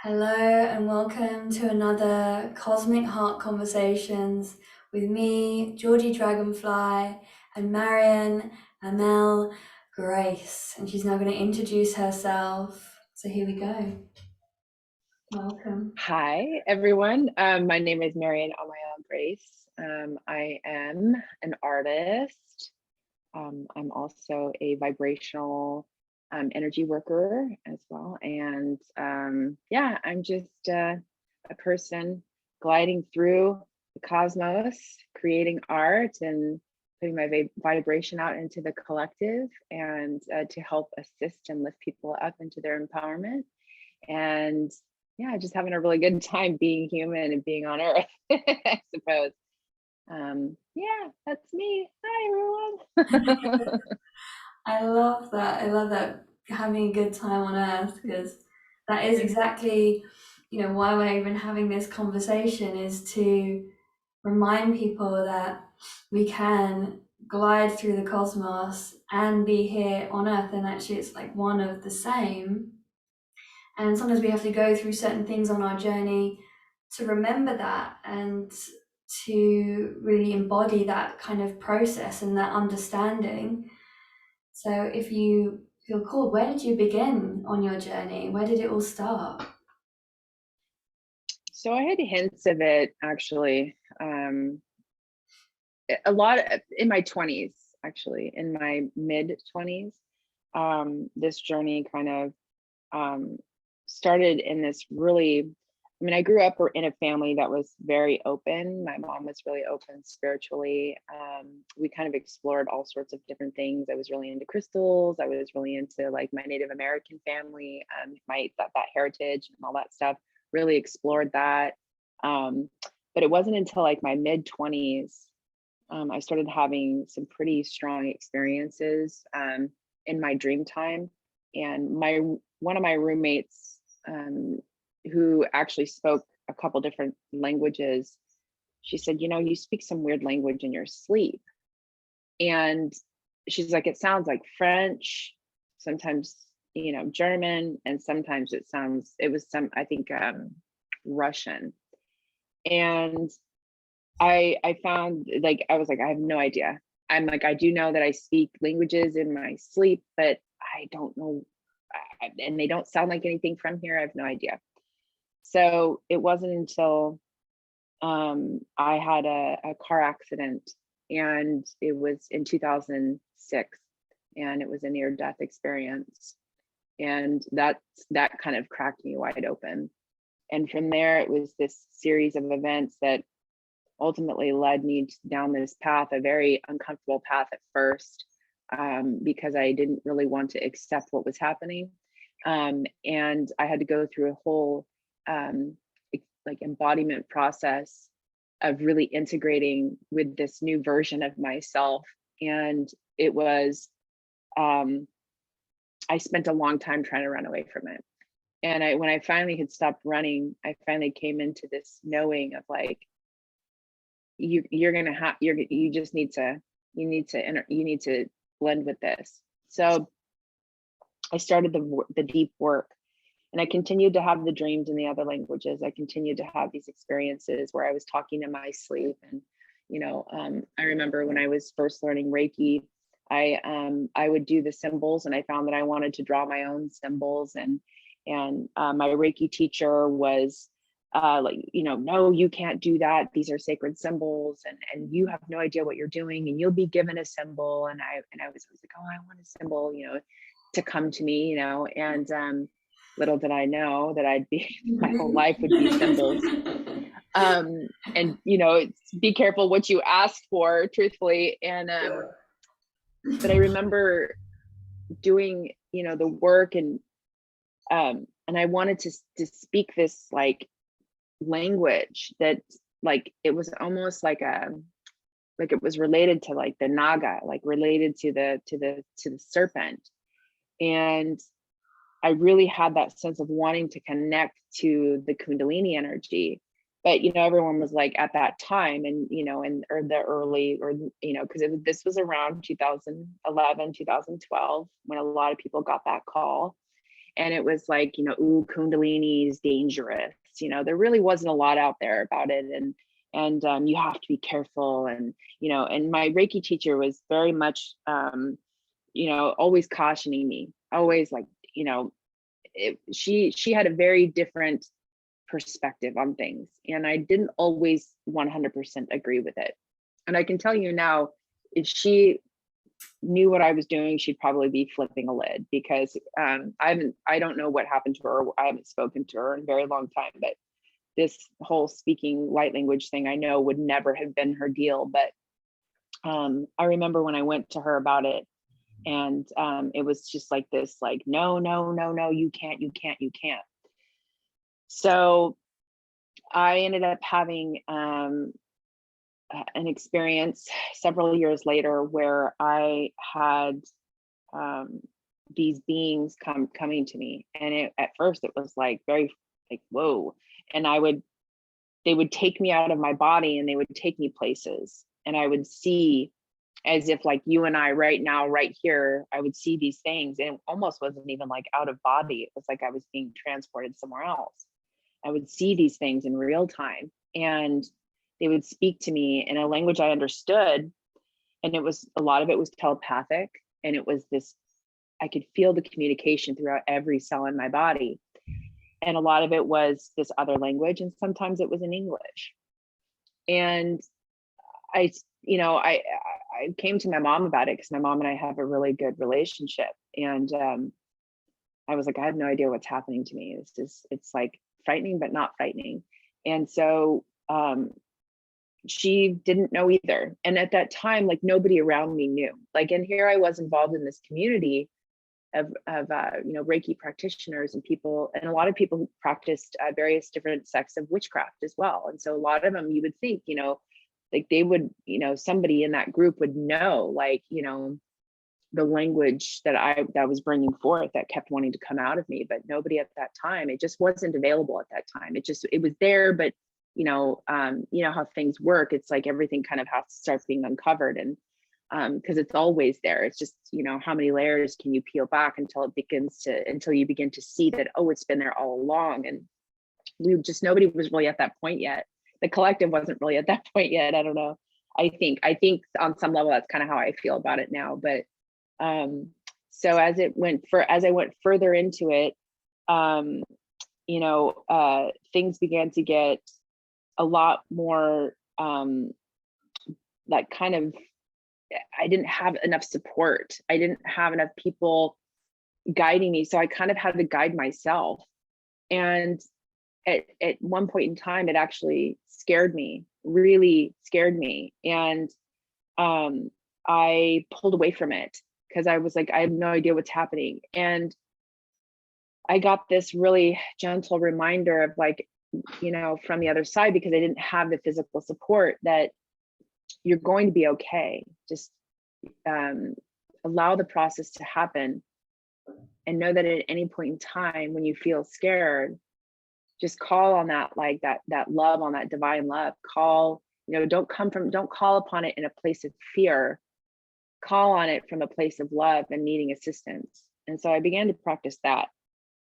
Hello and welcome to another Cosmic Heart Conversations with me, Georgie Dragonfly, and Marion, Amael, Grace. And she's now going to introduce herself. So here we go. Welcome. Hi, everyone. My name is Marion Amael Grace. I am an artist. I'm also a vibrational energy worker as well. And yeah, I'm just a person gliding through the cosmos, creating art and putting my vibration out into the collective and to help assist and lift people up into their empowerment. And yeah, just having a really good time being human and being on Earth, I suppose. Yeah, that's me. Hi, everyone. I love that. I love that, having a good time on Earth, because that is exactly, why we're even having this conversation, is to remind people that we can glide through the cosmos and be here on Earth, and actually it's like one of the same. And sometimes we have to go through certain things on our journey to remember that and to really embody that kind of process and that understanding. So if you feel called, where did you begin on your journey? Where did it all start? So I had hints of it actually. A lot in my 20s, actually, in my mid 20s. This journey kind of started in this really, I grew up in a family that was very open. My mom was really open spiritually. We kind of explored all sorts of different things. I was really into crystals. I was really into like my Native American family, that heritage and all that stuff. Really explored that. But it wasn't until like my mid 20s, I started having some pretty strong experiences in my dream time. And one of my roommates, who actually spoke a couple different languages, she said, you speak some weird language in your sleep. And she's like, it sounds like French, sometimes, German, and sometimes it was I think, Russian. And I found, like, I was like, I have no idea. I'm like, I do know that I speak languages in my sleep, but I don't know, and they don't sound like anything from here. I have no idea. So it wasn't until I had a car accident, and it was in 2006, and it was a near-death experience. And that kind of cracked me wide open. And from there, it was this series of events that ultimately led me down this path, a very uncomfortable path at first, because I didn't really want to accept what was happening. And I had to go through a whole like embodiment process of really integrating with this new version of myself. And it was, I spent a long time trying to run away from it. And when I finally had stopped running, I finally came into this knowing of like, you just need to blend with this. So I started the deep work, and I continued to have the dreams in the other languages. I continued to have these experiences where I was talking in my sleep. And I remember when I was first learning Reiki, I would do the symbols, and I found that I wanted to draw my own symbols. And my Reiki teacher was like, no, you can't do that. These are sacred symbols, and you have no idea what you're doing, and you'll be given a symbol. And I was like, oh, I want a symbol, to come to me, and little did I know that my whole life would be symbols. And be careful what you ask for, truthfully. And but I remember doing, the work, and I wanted to speak this like language that, like, it was almost like it was related to like the naga, like related to the serpent. And I really had that sense of wanting to connect to the Kundalini energy. But everyone was like, at that time, and or the early, or because this was around 2011, 2012 when a lot of people got that call. And it was like, ooh, Kundalini is dangerous. There really wasn't a lot out there about it. And you have to be careful. And, and my Reiki teacher was very much, always cautioning me, always like, she had a very different perspective on things. And I didn't always 100% agree with it. And I can tell you now, if she knew what I was doing, she'd probably be flipping a lid, because I don't know what happened to her. I haven't spoken to her in a very long time, but this whole speaking light language thing, I know would never have been her deal. But I remember when I went to her about it, and it was just like this, like, no, you can't. So I ended up having an experience several years later where I had these beings coming to me, and at first it was like very like, whoa. And they would take me out of my body, and they would take me places, and I would see, as if like you and I right now, right here, I would see these things, and it almost wasn't even like out of body. It was like I was being transported somewhere else. I would see these things in real time, and they would speak to me in a language I understood. And a lot of it was telepathic, and it was this, I could feel the communication throughout every cell in my body. And a lot of it was this other language, and sometimes it was in English. And I came to my mom about it, because my mom and I have a really good relationship. And I was like, I have no idea what's happening to me. It's like frightening, but not frightening. And so she didn't know either. And at that time, like, nobody around me knew. Like, and here I was involved in this community of Reiki practitioners and people, and a lot of people who practiced various different sects of witchcraft as well. And so a lot of them, you would think, like they would, somebody in that group would know, like, the language that I was bringing forth that kept wanting to come out of me, but nobody at that time. It just wasn't available at that time. It was there, but how things work. It's like everything kind of has to start being uncovered, and because it's always there. It's just, how many layers can you peel back until you begin to see that, oh, it's been there all along. And nobody was really at that point yet. The collective wasn't really at that point yet. I don't know. I think on some level, that's kind of how I feel about it now. But so as I went further into it, things began to get a lot more like kind of, I didn't have enough support. I didn't have enough people guiding me. So I kind of had to guide myself. And at one point in time, it actually really scared me. And I pulled away from it, because I was like, I have no idea what's happening. And I got this really gentle reminder of, like, from the other side, because I didn't have the physical support, that you're going to be okay. Just allow the process to happen, and know that at any point in time when you feel scared, just call on that, like that love, on that divine love. Don't call upon it in a place of fear. Call on it from a place of love and needing assistance. And so I began to practice that.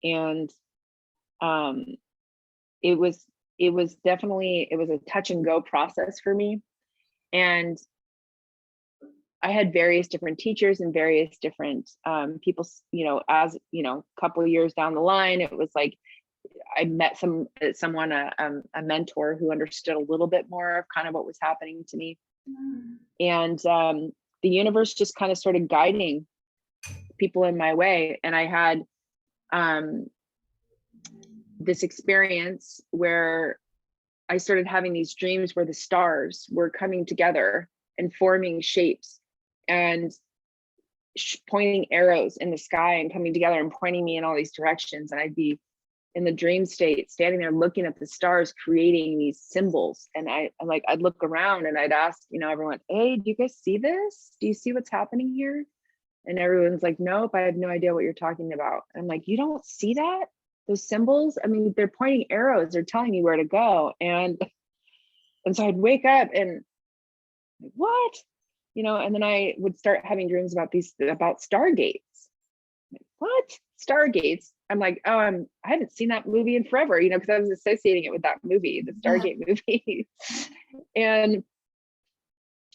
And it was a touch and go process for me. And I had various different teachers and various different people, as a couple of years down the line, it was like I met someone, a mentor who understood a little bit more of kind of what was happening to me. And the universe just kind of started guiding people in my way. And I had this experience where I started having these dreams where the stars were coming together and forming shapes and pointing arrows in the sky and coming together and pointing me in all these directions. And I'd be in the dream state, standing there looking at the stars, creating these symbols. And I'd look around and I'd ask, everyone, hey, do you guys see this? Do you see what's happening here? And everyone's like, nope, I have no idea what you're talking about. I'm like, you don't see that? Those symbols? I mean, they're pointing arrows. They're telling me where to go. And so I'd wake up and like, what? And then I would start having dreams about stargates. Like, what? Stargates? I'm like, oh, I haven't seen that movie in forever, you know, because I was associating it with that movie, the Stargate movie. And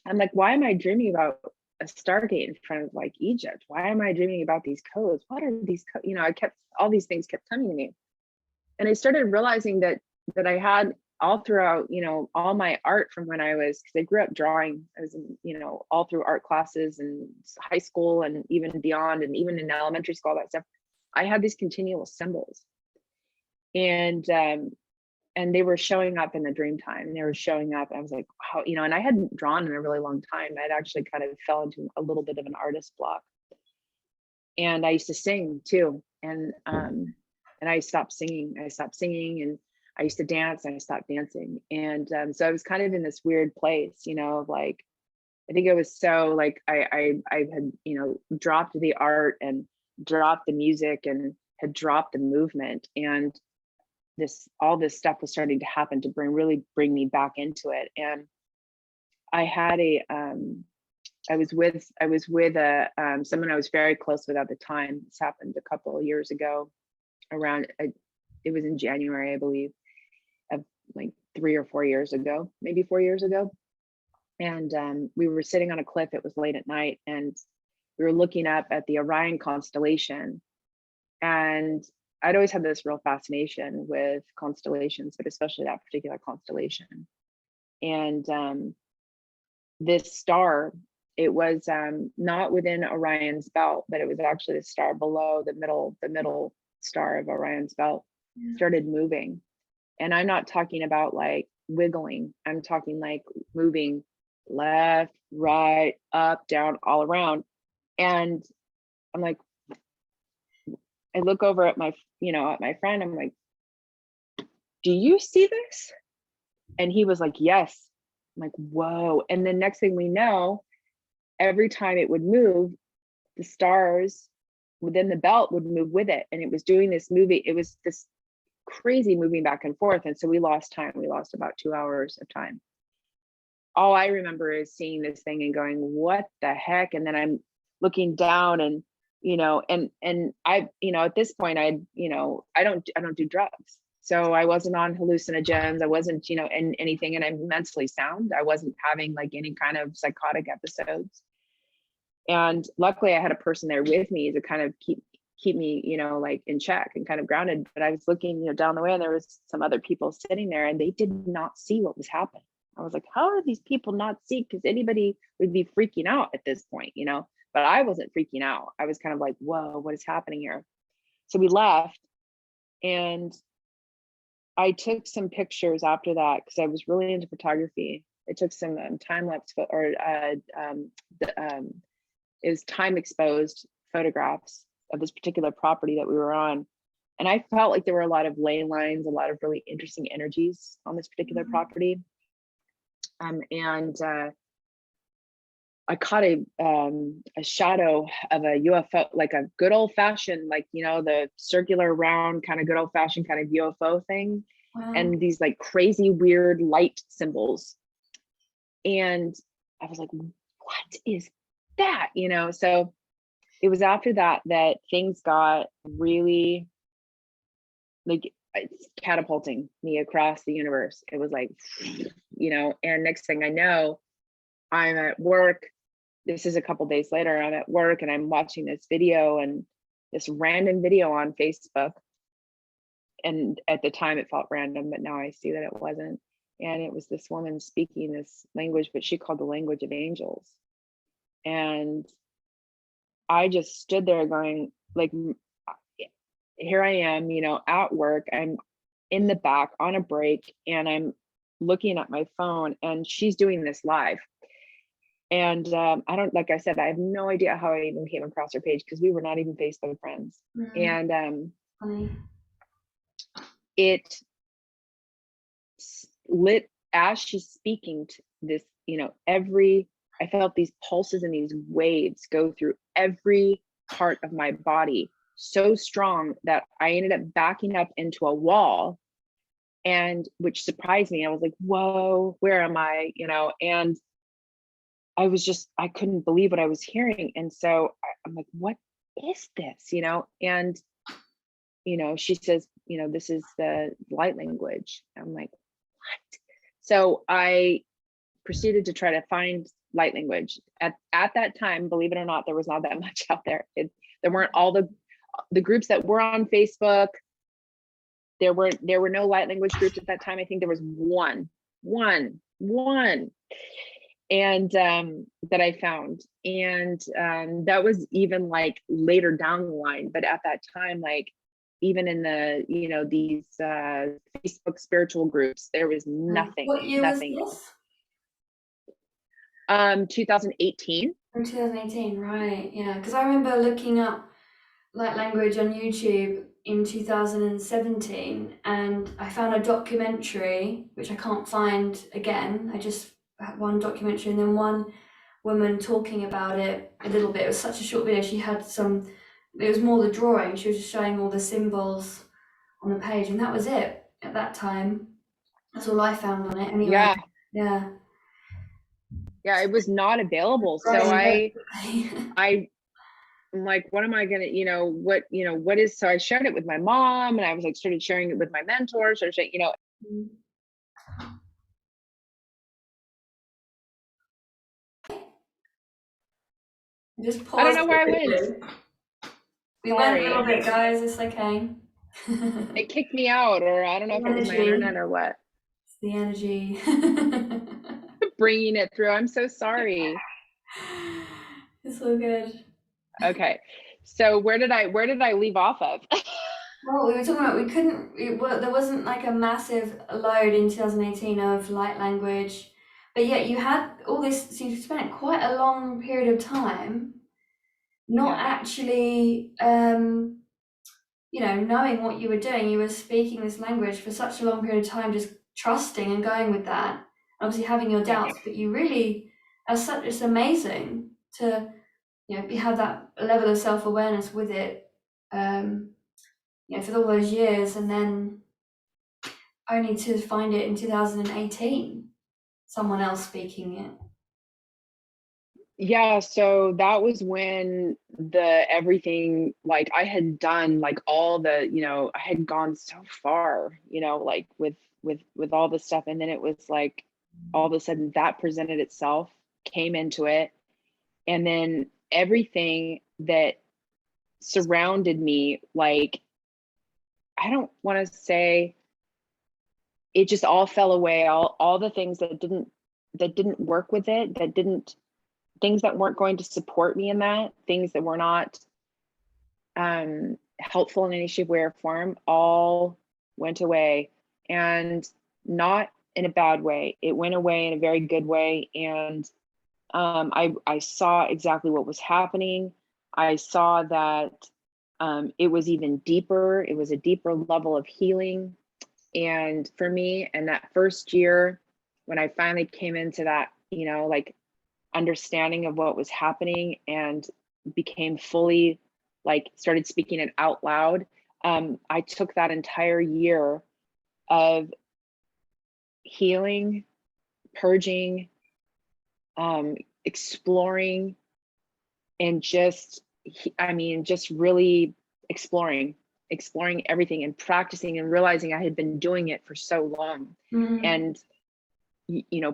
I'm like, why am I dreaming about a Stargate in front of like Egypt? Why am I dreaming about these codes? What are these you know, all these things kept coming to me. And I started realizing that I had all throughout, you know, all my art from when I was, because I grew up drawing. I was in, you know, all through art classes and high school and even beyond, and even in elementary school, all that stuff. I had these continual symbols, and they were showing up in the dream time, and they were showing up. And I was like, wow, you know, and I hadn't drawn in a really long time. I'd actually kind of fell into a little bit of an artist block. And I used to sing too, and I stopped singing. And I used to dance, and I stopped dancing. And so I was kind of in this weird place, you know, of like, I think it was so like I had, you know, dropped the art and dropped the music and had dropped the movement, and all this stuff was starting to happen to really bring me back into it. And I had I was with someone I was very close with at the time. This happened a couple of years ago, it was in January, I believe, of like 3 or 4 years ago, maybe 4 years ago. And we were sitting on a cliff. It was late at night, and we were looking up at the Orion constellation. And I'd always had this real fascination with constellations, but especially that particular constellation. And this star, it was not within Orion's belt, but it was actually the star below the middle star of Orion's belt, started moving. And I'm not talking about like wiggling. I'm talking like moving left, right, up, down, all around. And I'm like, I look over at my friend. I'm like, do you see this? And he was like, yes. I'm like, whoa. And then next thing we know, every time it would move, the stars within the belt would move with it. And it was doing this movie. It was this crazy moving back and forth. And so we lost time. We lost about 2 hours of time. All I remember is seeing this thing and going, what the heck? And then I'm looking down, and you know, and I, you know, at this point, I don't do drugs. So I wasn't on hallucinogens. I wasn't, you know, in anything, and I'm mentally sound. I wasn't having like any kind of psychotic episodes. And luckily I had a person there with me to kind of keep me, you know, like in check and kind of grounded. But I was looking, you know, down the way, and there was some other people sitting there, and they did not see what was happening. I was like, how are these people not see? Because anybody would be freaking out at this point, you know, but I wasn't freaking out. I was kind of like, whoa, what is happening here? So we left, and I took some pictures after that because I was really into photography. I took some time lapse it was time exposed photographs of this particular property that we were on. And I felt like there were a lot of ley lines, a lot of really interesting energies on this particular property. And I caught a shadow of a UFO, like a good old fashioned, like, you know, the circular round kind of good old fashioned kind of UFO thing. Wow. And these like crazy weird light symbols. And I was like, what is that? You know, so it was after that things got really like, it's catapulting me across the universe. It was like, you know, and next thing I know, I'm at work. This is a couple days later. I'm at work, and I'm watching this video, and this random video on Facebook. And at the time it felt random, but now I see that it wasn't. And it was this woman speaking this language, but she called the language of angels. And I just stood there going, like, here I am, you know, at work. I'm in the back on a break, and I'm looking at my phone, and she's doing this live. And I don't, like I said, I have no idea how I even came across her page, because we were not even Facebook friends. And it lit as she's speaking to this, you know, I felt these pulses and these waves go through every part of my body so strong that I ended up backing up into a wall, and which surprised me. I was like, whoa, where am I? You know, and I couldn't believe what I was hearing. And so I'm like, what is this? You know, and she says, this is the light language. I'm like, what? So I proceeded to try to find light language. At that time, believe it or not, there was not that much out there. There weren't all the groups that were on Facebook. There were no light language groups at that time. I think there was one, and that I found, and that was even like later down the line. But at that time, like even in the these Facebook spiritual groups, there was nothing. What year nothing. was this? 2018. In 2018, right? Yeah, because I remember looking up light language on YouTube in 2017, and I found a documentary which I can't find again. I just had one documentary and then one woman talking about it a little bit. It was such a short video. She had it was more the drawing. She was just showing all the symbols on the page, and that was it at that time. That's all I found on it anyway. Yeah, it was not available. So I'm like, what am I gonna, what is, so I shared it with my mom, and I was like, started sharing it with my mentors, or Just pause. I don't know where I went. We went a little bit, guys. It's okay. It kicked me out, or I don't know if it was my internet or what. It's the energy. Bringing it through. I'm so sorry. It's all good. Okay, so where did I leave off of? Well, we were talking about there wasn't like a massive load in 2018 of light language, but yet you had all this, so you spent quite a long period of time not actually knowing what you were doing. You were speaking this language for such a long period of time, just trusting and going with that, obviously having your doubts, but you really, it's amazing to have that level of self-awareness with it for all those years, and then only to find it in 2018, someone else speaking it. Yeah, so that was when everything, like I had done like all the, I had gone so far, like with all this stuff. And then it was like, all of a sudden that presented itself, came into it. And then everything that surrounded me, like, I don't want to say it just all fell away. All the things that didn't work with it, things that weren't going to support me in that, things that were not helpful in any shape, way, or form, all went away, and not in a bad way. It went away in a very good way. And I saw exactly what was happening. I saw that it was even deeper. It was a deeper level of healing. And for me, in that first year, when I finally came into that, like understanding of what was happening, and became fully, like, started speaking it out loud, I took that entire year of healing, purging, exploring, and just really exploring everything, and practicing, and realizing I had been doing it for so long. And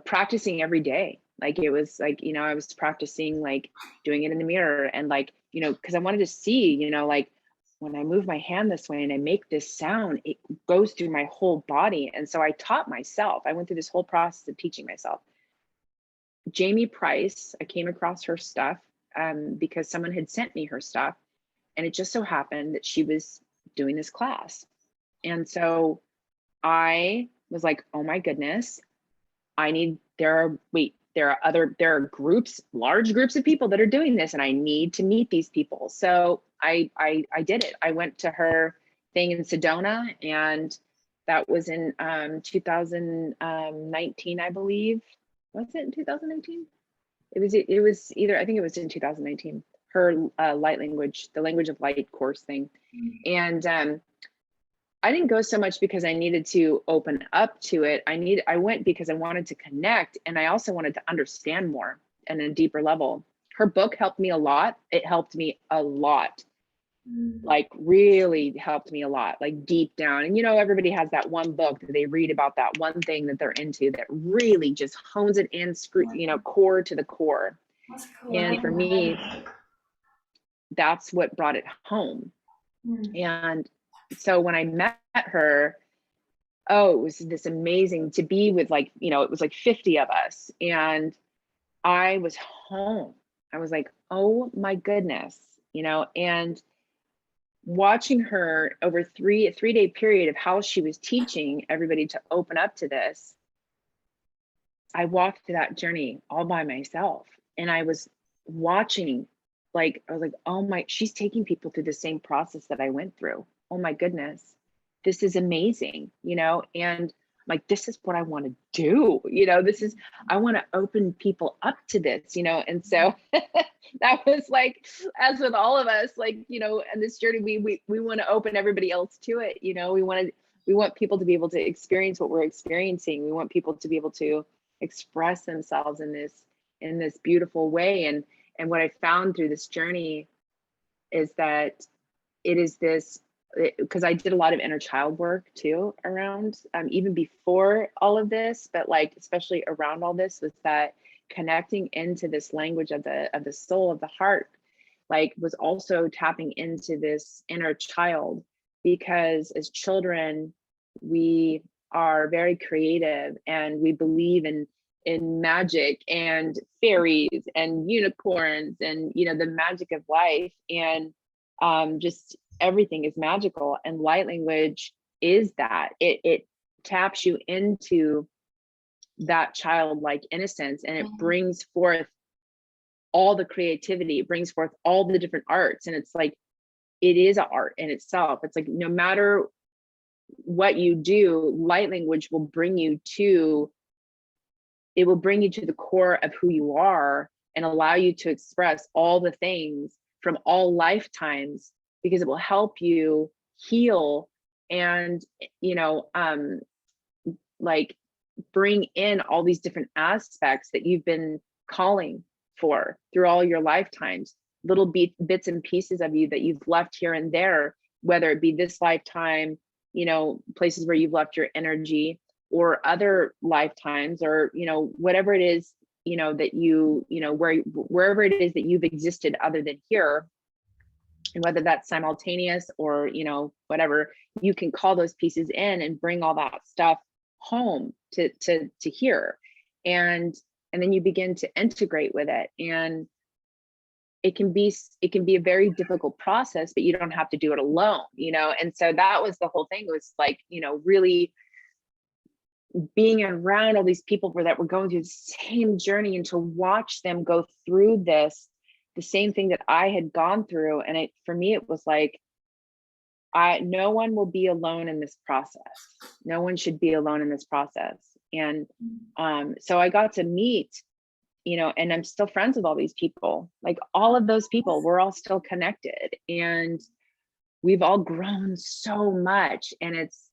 practicing every day. Like, it was like, I was practicing, like doing it in the mirror, and like, because I wanted to see, like, when I move my hand this way and I make this sound, it goes through my whole body. And so I taught myself. I went through this whole process of teaching myself. Jamie Price, I came across her stuff because someone had sent me her stuff, and it just so happened that she was doing this class. And so I was like, oh my goodness, there are groups, large groups of people that are doing this, and I need to meet these people. So I did it. I went to her thing in Sedona, and that was in 2019, I believe. Was it in 2019? It was either, I think it was in 2019, her light language, the language of light course thing. And I didn't go so much because I needed to open up to it. I went because I wanted to connect, and I also wanted to understand more and a deeper level. Her book helped me a lot. It helped me a lot. like really helped me a lot, like deep down. And, you know, everybody has that one book that they read about that one thing that they're into that really just hones it in, you know, core to the core. That's cool. And for me, that's what brought it home. And so when I met her, oh, it was this amazing to be with, like, you know, it was like 50 of us, and I was home. I was like, oh my goodness, you know, and watching her over a 3-day period of how she was teaching everybody to open up to this, I walked that journey all by myself, and I was watching, like, I was like, oh my, she's taking people through the same process that I went through. Oh my goodness, this is amazing, you know, and like, this is what I want to do, you know, this is, I want to open people up to this, you know. And so that was like, as with all of us, like, you know, and this journey, we want to open everybody else to it, you know. We want people to be able to experience what we're experiencing. We want people to be able to express themselves in this beautiful way. And what I found through this journey is that it is this, because I did a lot of inner child work too around, even before all of this, but like especially around all this, was that connecting into this language of the soul, of the heart, like was also tapping into this inner child, because as children we are very creative and we believe in magic and fairies and unicorns and, you know, the magic of life, and just everything is magical. And light language is that it taps you into that childlike innocence, and it brings forth all the creativity, it brings forth all the different arts. And it's like, it is an art in itself. It's like, no matter what you do, light language will bring you to, it will bring you to the core of who you are and allow you to express all the things from all lifetimes, because it will help you heal and, you know, like bring in all these different aspects that you've been calling for through all your lifetimes, little bits and pieces of you that you've left here and there, whether it be this lifetime, you know, places where you've left your energy, or other lifetimes, or, you know, whatever it is, you know, that you know, wherever it is that you've existed other than here. And whether that's simultaneous or, you know, whatever, you can call those pieces in and bring all that stuff home to here. And then you begin to integrate with it. And it can be a very difficult process, but you don't have to do it alone, you know. And so that was the whole thing, was like, you know, really being around all these people that were going through the same journey, and to watch them go through this, the same thing that I had gone through. And for me, it was like, no one will be alone in this process. No one should be alone in this process. And so I got to meet, you know, and I'm still friends with all these people. Like all of those people, we're all still connected, and we've all grown so much, and it's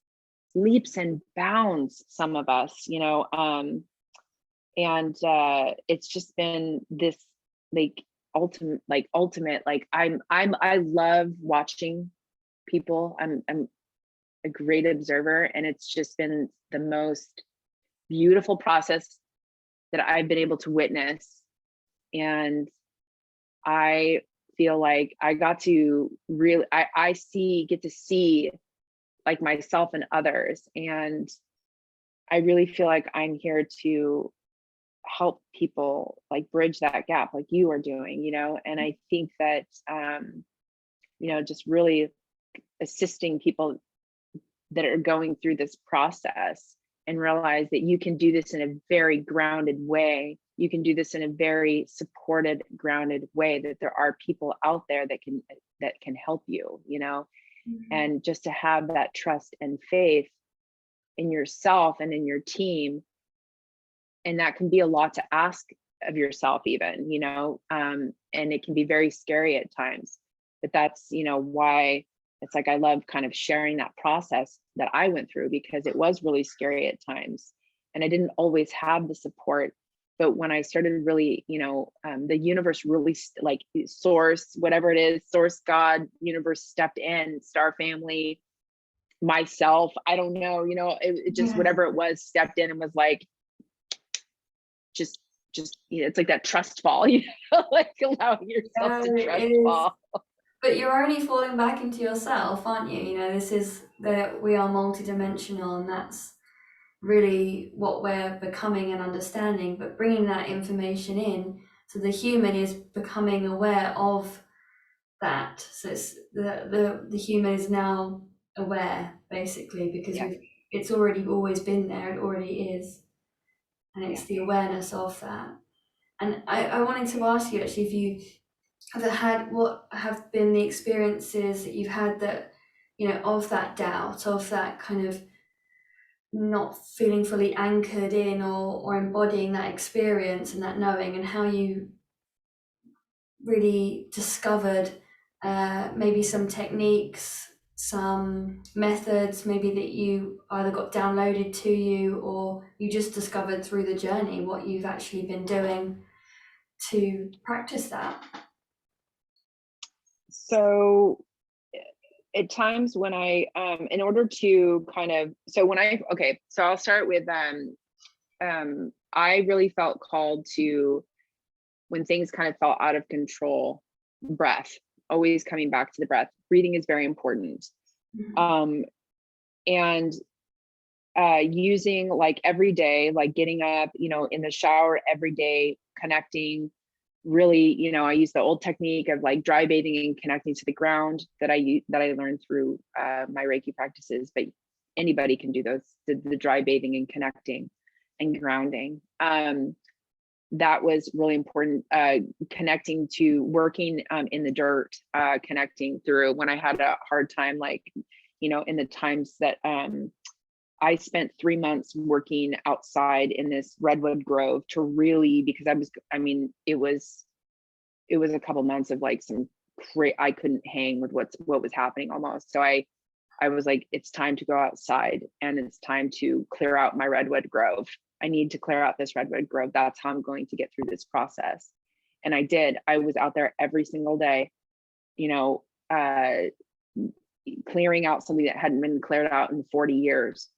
leaps and bounds, some of us, you know, and it's just been this like ultimate, like I love watching people. I'm a great observer, and it's just been the most beautiful process that I've been able to witness. And I feel like I got to really, get to see like myself and others. And I really feel like I'm here to help people like bridge that gap, like you are doing, you know. And I think that, you know, just really assisting people that are going through this process, and realize that you can do this in a very grounded way. You can do this in a very supported, grounded way, that there are people out there that can help you, you know. And just to have that trust and faith in yourself and in your team. And that can be a lot to ask of yourself even, you know, and it can be very scary at times, but that's, you know, why it's like, I love kind of sharing that process that I went through, because it was really scary at times. And I didn't always have the support But when I started really, the universe really like source, whatever it is, source, God, universe stepped in, star family, myself, I don't know, it just, Yeah. whatever it was, stepped in and was like, just, it's like that trust fall, like allowing yourself to Yeah, trust it is. fall. But you're only falling back into yourself, aren't you? This is that we are multidimensional, and that's really what we're becoming and understanding. But bringing that information in, so the human is becoming aware of that. So it's the human is now aware, basically, because Yeah. it's already always been there. It already is, and it's Yeah. the awareness of that. And I wanted to ask you, actually, if you what have been the experiences that you've had that, of that doubt, of that kind of not feeling fully anchored in, or embodying that experience and that knowing, and how you really discovered maybe some techniques, some methods maybe that you either got downloaded to you, or you just discovered through the journey, what you've actually been doing to practice that. So at times when I, in order to kind of, so I'll start with, I really felt called to, when things kind of felt out of control, breath, always coming back to the breath. Breathing is very important. Mhm. And using, like, every day, like getting up, in the shower every day, connecting, really, I use the old technique of like dry bathing and connecting to the ground that I learned through my Reiki practices, but anybody can do those, the dry bathing and connecting and grounding. That was really important. Connecting to working in the dirt, connecting through when I had a hard time, like, in the times that I spent 3 months working outside in this redwood grove to really, because it was a couple months of like some I couldn't hang with what was happening almost. So I was like, it's time to go outside and it's time to clear out my redwood grove. I need to clear out this redwood grove. That's how I'm going to get through this process. And I did. I was out there every single day, clearing out something that hadn't been cleared out in 40 years.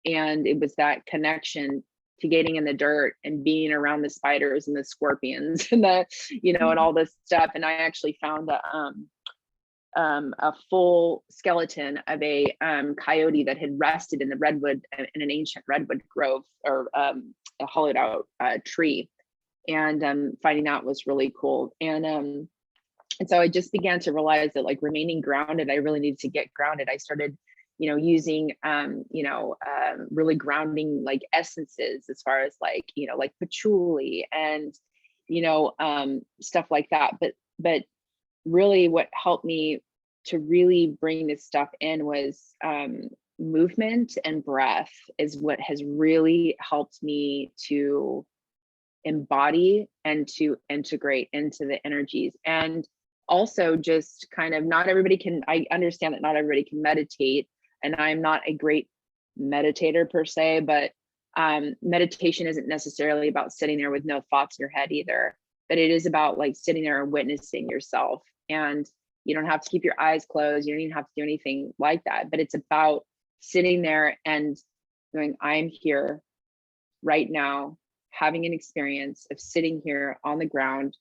And it was that connection to getting in the dirt and being around the spiders and the scorpions and and all this stuff. And I actually found a full skeleton of a coyote that had rested in the redwood, in an ancient redwood grove, or a hollowed out tree. And finding that was really cool. And so I just began to realize that, like, remaining grounded, I really needed to get grounded. I started using really grounding, like, essences, as far as like like patchouli and stuff like that. But really what helped me to really bring this stuff in was movement and breath, is what has really helped me to embody and to integrate into the energies. And also just kind of, I understand that not everybody can meditate, and I'm not a great meditator per se, but meditation isn't necessarily about sitting there with no thoughts in your head either, but it is about like sitting there and witnessing yourself. And you don't have to keep your eyes closed. You don't even have to do anything like that, but it's about sitting there and going, I'm here right now, having an experience of sitting here on the ground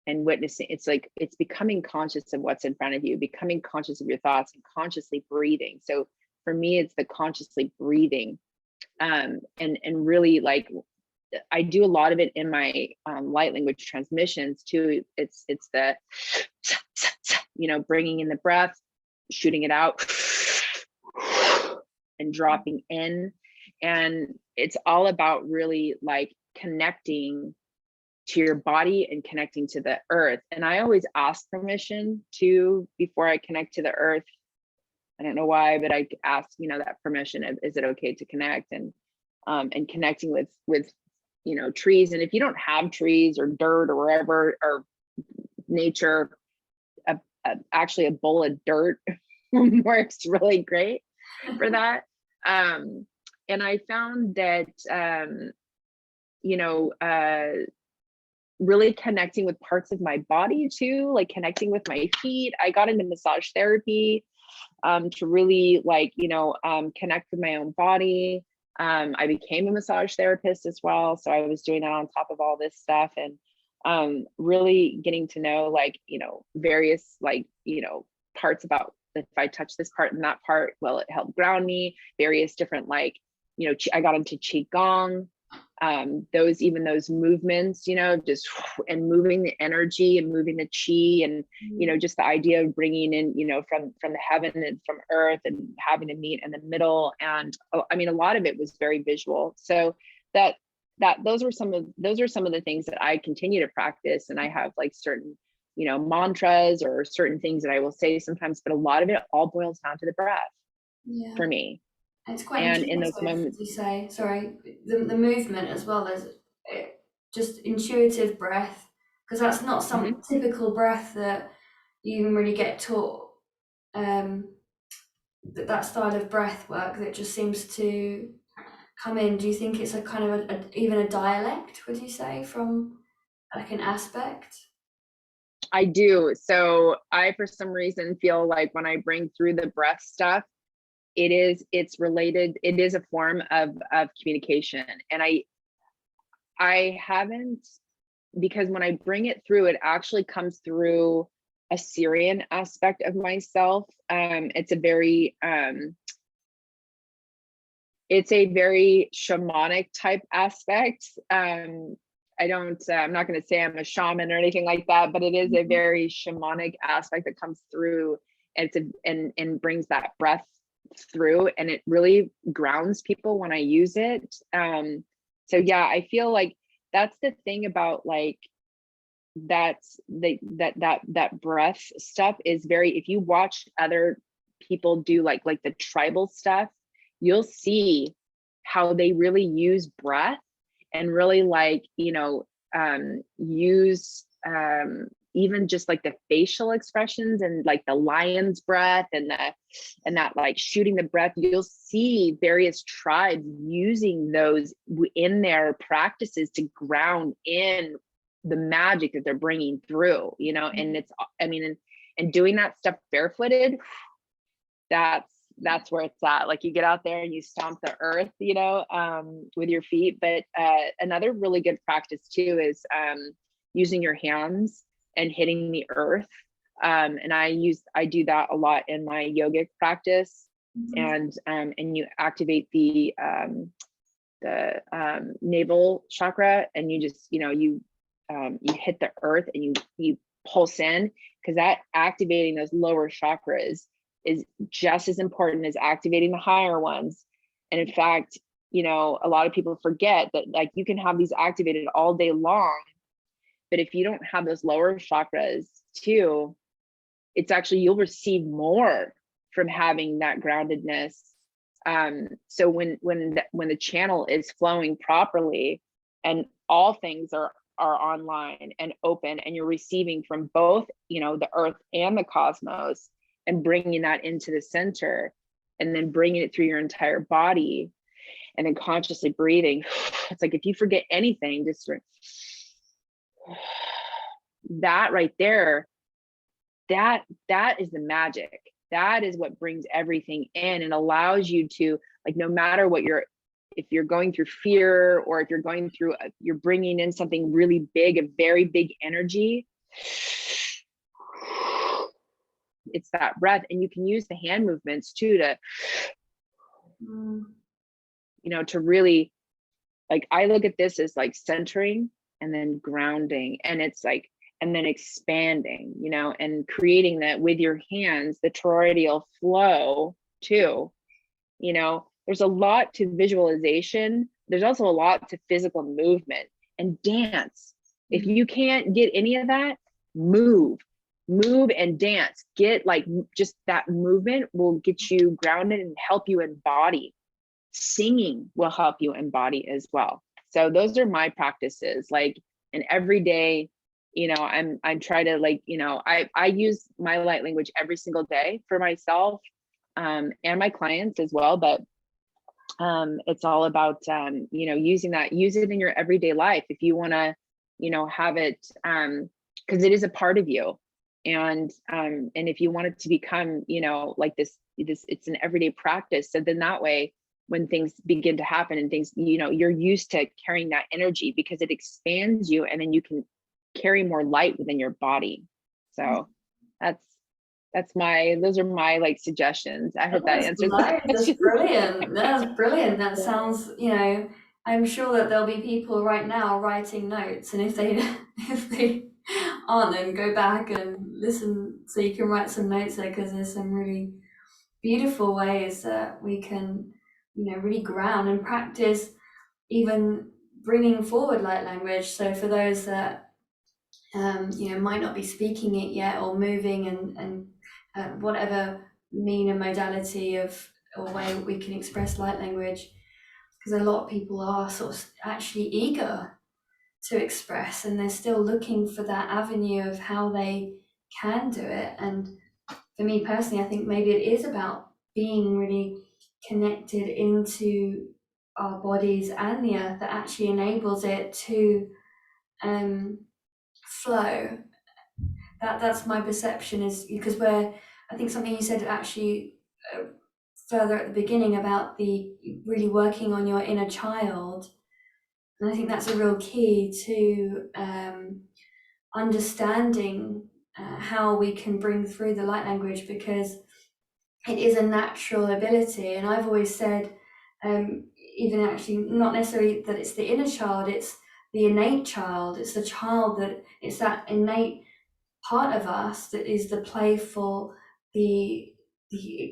and witnessing. It's like, it's becoming conscious of what's in front of you, becoming conscious of your thoughts, and consciously breathing. So for me, it's the consciously breathing. And really, like, I do a lot of it in my light language transmissions too. It's the, bringing in the breath, shooting it out, and dropping in. And it's all about really like connecting to your body and connecting to the earth. And I always ask permission to, before I connect to the earth. I don't know why, but I ask, that permission of, is it okay to connect? And connecting with trees. And if you don't have trees or dirt or wherever, or nature, actually a bowl of dirt works really great for that. And I found that really connecting with parts of my body too, like connecting with my feet. I got into massage therapy to really connect with my own body. I became a massage therapist as well. So I was doing that on top of all this stuff, and really getting to know various parts about if I touch this part and that part, well, it helped ground me. Various different I got into qigong. Those movements, just and moving the energy and moving the chi, and just the idea of bringing in from the heaven and from earth, and having to meet in the middle. And I mean, a lot of it was very visual. So those are some of the things that I continue to practice. And I have certain mantras or certain things that I will say sometimes, but a lot of it all boils down to the breath for me. It's quite and intuitive, in those moments, as you say, sorry, the movement as well as just intuitive breath, because that's not some typical breath that you even really get taught. That style of breath work that just seems to come in. Do you think it's a kind of even a dialect, would you say, from an aspect? I do. So I, for some reason, feel like when I bring through the breath stuff, it's related. It is a form of communication. And I haven't, because when I bring it through, it actually comes through a Syrian aspect of myself. It's a very shamanic type aspect. I'm not going to say I'm a shaman or anything like that, but it is a very shamanic aspect that comes through, and brings that breath through, and it really grounds people when I use it. So yeah, I feel like that's the thing about that breath stuff is very, if you watch other people do like the tribal stuff, you'll see how they really use breath and really use even just the facial expressions, and the lion's breath and that shooting the breath. You'll see various tribes using those in their practices to ground in the magic that they're bringing through, and and doing that stuff barefooted, that's where it's at. You get out there and you stomp the earth, with your feet. But another really good practice too is using your hands and hitting the earth. And I do that a lot in my yogic practice. And you activate the navel chakra, and you just, you hit the earth and you pulse in, because that activating those lower chakras is just as important as activating the higher ones. And in fact, a lot of people forget that you can have these activated all day long, but if you don't have those lower chakras too, it's actually, you'll receive more from having that groundedness. So when the channel is flowing properly, and all things are online and open, and you're receiving from both, the earth and the cosmos, and bringing that into the center, and then bringing it through your entire body, and then consciously breathing. It's if you forget anything, just that right there, that is the magic. That is what brings everything in and allows you to, no matter what if you're going through fear, or if you're going through, you're bringing in something really big, a very big energy, it's that breath. And you can use the hand movements too to really, I look at this as centering and then grounding, and it's and then expanding, and creating that with your hands, the toroidal flow too. There's a lot to visualization. There's also a lot to physical movement and dance. If you can't get any of that, move and dance. Get just that movement will get you grounded and help you embody. Singing will help you embody as well. So those are my practices. And every day, I'm trying to I use my light language every single day for myself, and my clients as well. But It's all about, use it in your everyday life. If you want to, have it, because it is a part of you. And if you want it to become, like this, it's an everyday practice. So then that way, when things begin to happen and things, you're used to carrying that energy, because it expands you, and then you can carry more light within your body. So those are my like suggestions. I hope that answers the That's question. brilliant. That's brilliant. That sounds, I'm sure that there'll be people right now writing notes, and if they if they aren't, then go back and listen so you can write some notes there, because there's some really beautiful ways that we can, really ground and practice even bringing forward light language. So for those that might not be speaking it yet, or moving and whatever mean and modality of or way we can express light language, because a lot of people are sort of actually eager to express, and they're still looking for that avenue of how they can do it. And for me personally, I think maybe it is about being really connected into our bodies and the earth that actually enables it to flow. That's my perception, is because I think something you said actually further at the beginning about the really working on your inner child, and I think that's a real key to understanding how we can bring through the light language, because it is a natural ability. And I've always said, even actually not necessarily that it's the inner child, it's the innate child. It's the child it's that innate part of us that is the playful, the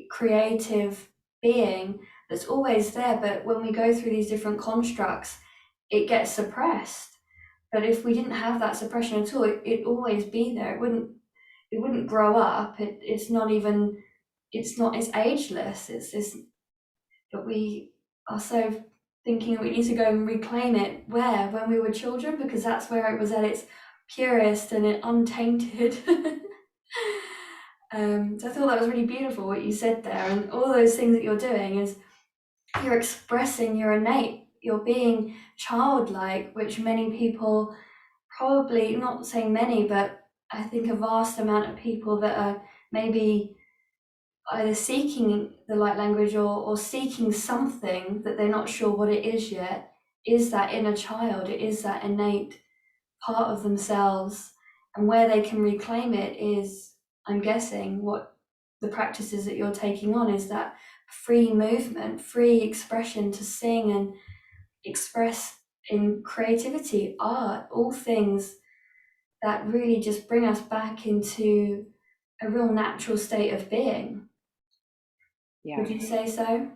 creative being that's always there. But when we go through these different constructs, it gets suppressed. But if we didn't have that suppression at all, it'd always be there. It wouldn't grow up. It's ageless. But we are so thinking that we need to go and reclaim it when we were children, because that's where it was at its purest and untainted. So I thought that was really beautiful what you said there, and all those things that you're doing is you're expressing your innate, you're being childlike, which many people, probably not saying many, but I think a vast amount of people that are maybe either seeking the light language or seeking something that they're not sure what it is yet, is that inner child. It is that innate part of themselves, and where they can reclaim it is, I'm guessing, what the practices that you're taking on is that free movement, free expression to sing and express in creativity, art, all things that really just bring us back into a real natural state of being. Yeah. Would you say so?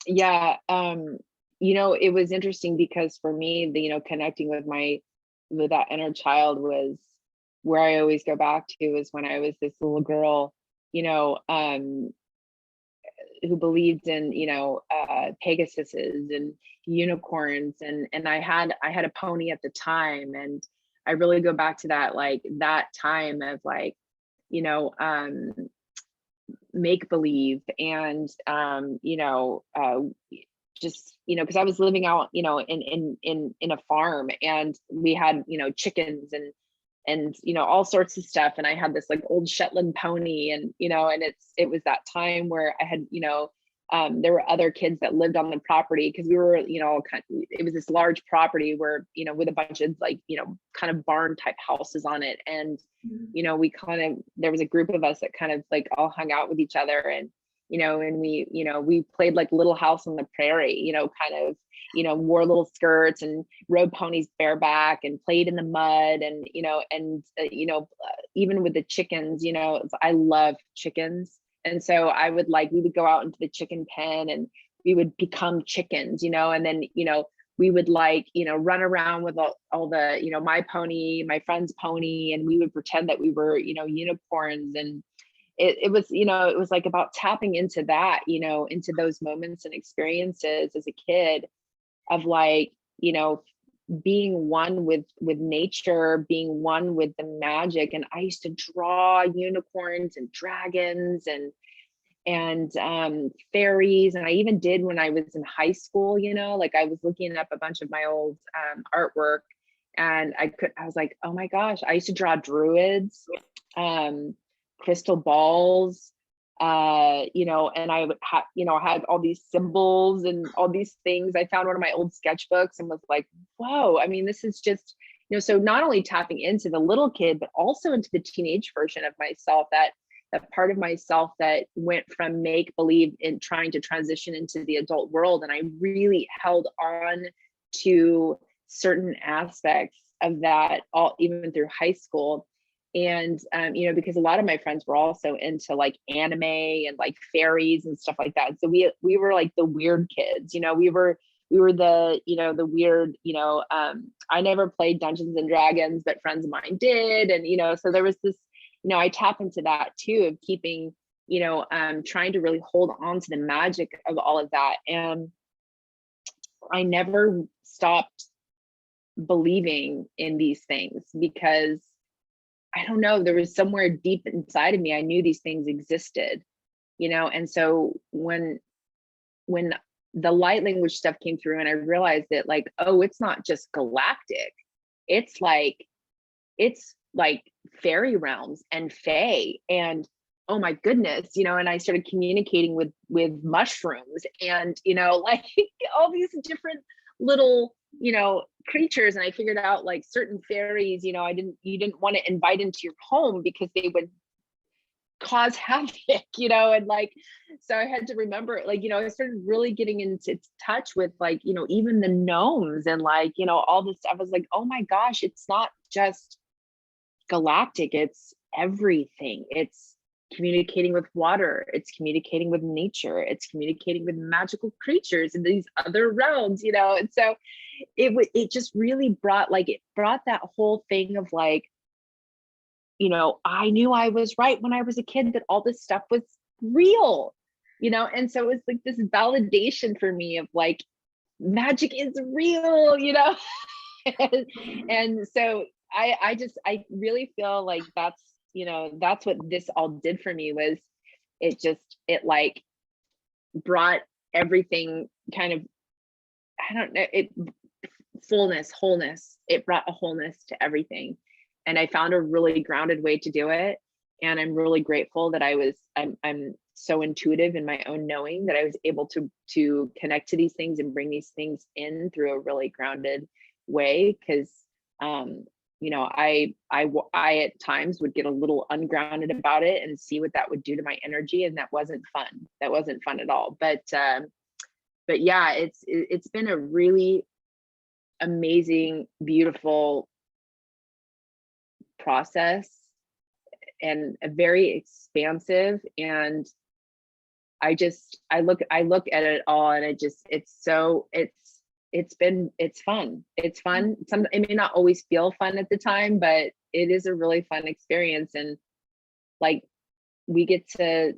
Yeah. It was interesting because for me, connecting with that inner child was where I always go back to, is when I was this little girl, who believed in, Pegasuses and unicorns. And I had a pony at the time. And I really go back to that, like that time of like, make believe and, just, because I was living out, in a farm, and we had, chickens and all sorts of stuff. And I had this like old Shetland pony, and and it was that time where I had, there were other kids that lived on the property, because we were, it was this large property where, with a bunch of like, kind of barn type houses on it. And, there was a group of us that kind of like all hung out with each other, and, and we played like Little House on the Prairie, kind of, wore little skirts and rode ponies bareback and played in the mud. And, even with the chickens, I love chickens. And so we would go out into the chicken pen, and we would become chickens, and then, we would run around with all the, my pony, my friend's pony, and we would pretend that we were, unicorns. And it was, it was like about tapping into that, into those moments and experiences as a kid of like, being one with nature, being one with the magic. And I used to draw unicorns and dragons, and and fairies. And I even did when I was in high school, like I was looking up a bunch of my old artwork, and I was like, oh my gosh, I used to draw druids, crystal balls, and I would have, had all these symbols and all these things. I found one of my old sketchbooks and was like, whoa, I mean, this is just, so not only tapping into the little kid, but also into the teenage version of myself, that part of myself that went from make believe in trying to transition into the adult world. And I really held on to certain aspects of that all even through high school. And because a lot of my friends were also into like anime and like fairies and stuff like that. So we were like the weird kids, we were the the weird, I never played Dungeons and Dragons, but friends of mine did. And so there was this, I tap into that too, of keeping, trying to really hold on to the magic of all of that. And I never stopped believing in these things, because I don't know, there was somewhere deep inside of me, I knew these things existed, and so when the light language stuff came through and I realized that like, oh, it's not just galactic, it's like fairy realms and fae, and oh my goodness, and I started communicating with mushrooms and like all these different little creatures. And I figured out like certain fairies, you didn't want to invite into your home because they would cause havoc, and like, so I had to remember, like, I started really getting into touch with like, even the gnomes and like, all this stuff. I was like, oh my gosh, it's not just galactic, it's everything. It's communicating with water, it's communicating with nature, it's communicating with magical creatures in these other realms, and so it just really brought that whole thing of like, I knew I was right when I was a kid, that all this stuff was real, and so it was like this validation for me of like, magic is real, and so I really feel like that's what this all did for me, was it like brought everything kind of, I don't know, wholeness. It brought a wholeness to everything. And I found a really grounded way to do it. And I'm really grateful that I'm so intuitive in my own knowing that I was able to connect to these things and bring these things in through a really grounded way. Because I at times would get a little ungrounded about it and see what that would do to my energy, and that wasn't fun at all. But yeah, it's been a really amazing, beautiful process, and a very expansive, and I look at it all, and it's fun. It may not always feel fun at the time, but it is a really fun experience. And like, we get to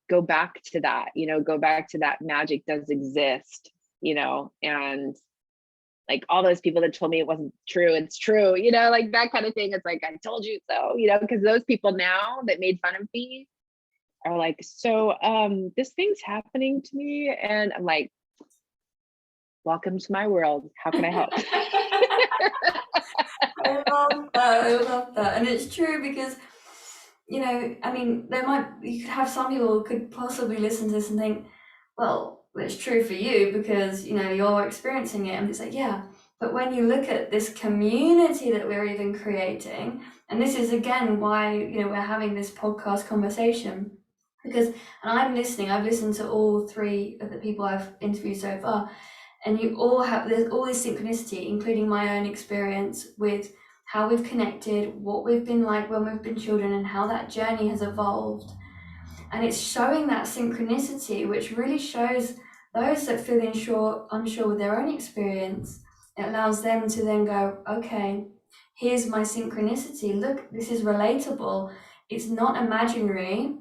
go back to that magic does exist, and like all those people that told me it wasn't true, it's true, like that kind of thing. It's like, I told you so, because those people now that made fun of me are like, so this thing's happening to me, and I'm like, welcome to my world, how can I help? I love that. And it's true, because I mean, you could have some people who could possibly listen to this and think, well, it's true for you because you're experiencing it. And it's like, yeah, but when you look at this community that we're even creating, and this is again why we're having this podcast conversation, because, and I've listened to all three of the people I've interviewed so far, and there's all this synchronicity, including my own experience with how we've connected, what we've been like when we've been children, and how that journey has evolved. And it's showing that synchronicity, which really shows those that feel unsure with their own experience. It allows them to then go, okay, here's my synchronicity. Look, this is relatable. It's not imaginary.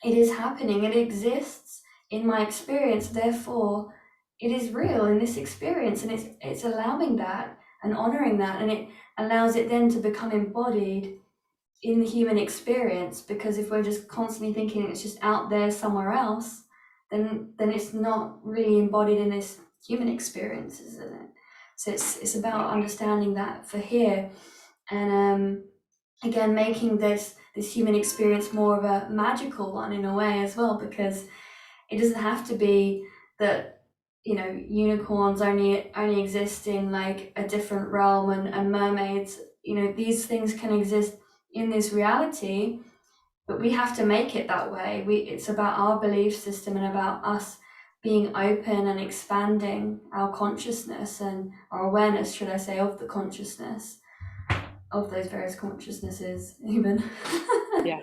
It is happening. It exists in my experience. Therefore, it is real in this experience. And it's allowing that and honoring that. And it allows it then to become embodied in the human experience, because if we're just constantly thinking it's just out there somewhere else, then it's not really embodied in this human experience, isn't it? So it's about understanding that for here, and again, making this human experience more of a magical one in a way as well, because it doesn't have to be that, you know, unicorns only exist in like a different realm, and mermaids, you know, these things can exist in this reality, but we have to make it that way. It's about our belief system and about us being open and expanding our consciousness and our awareness, should I say, of the consciousness, of those various consciousnesses even. Yeah.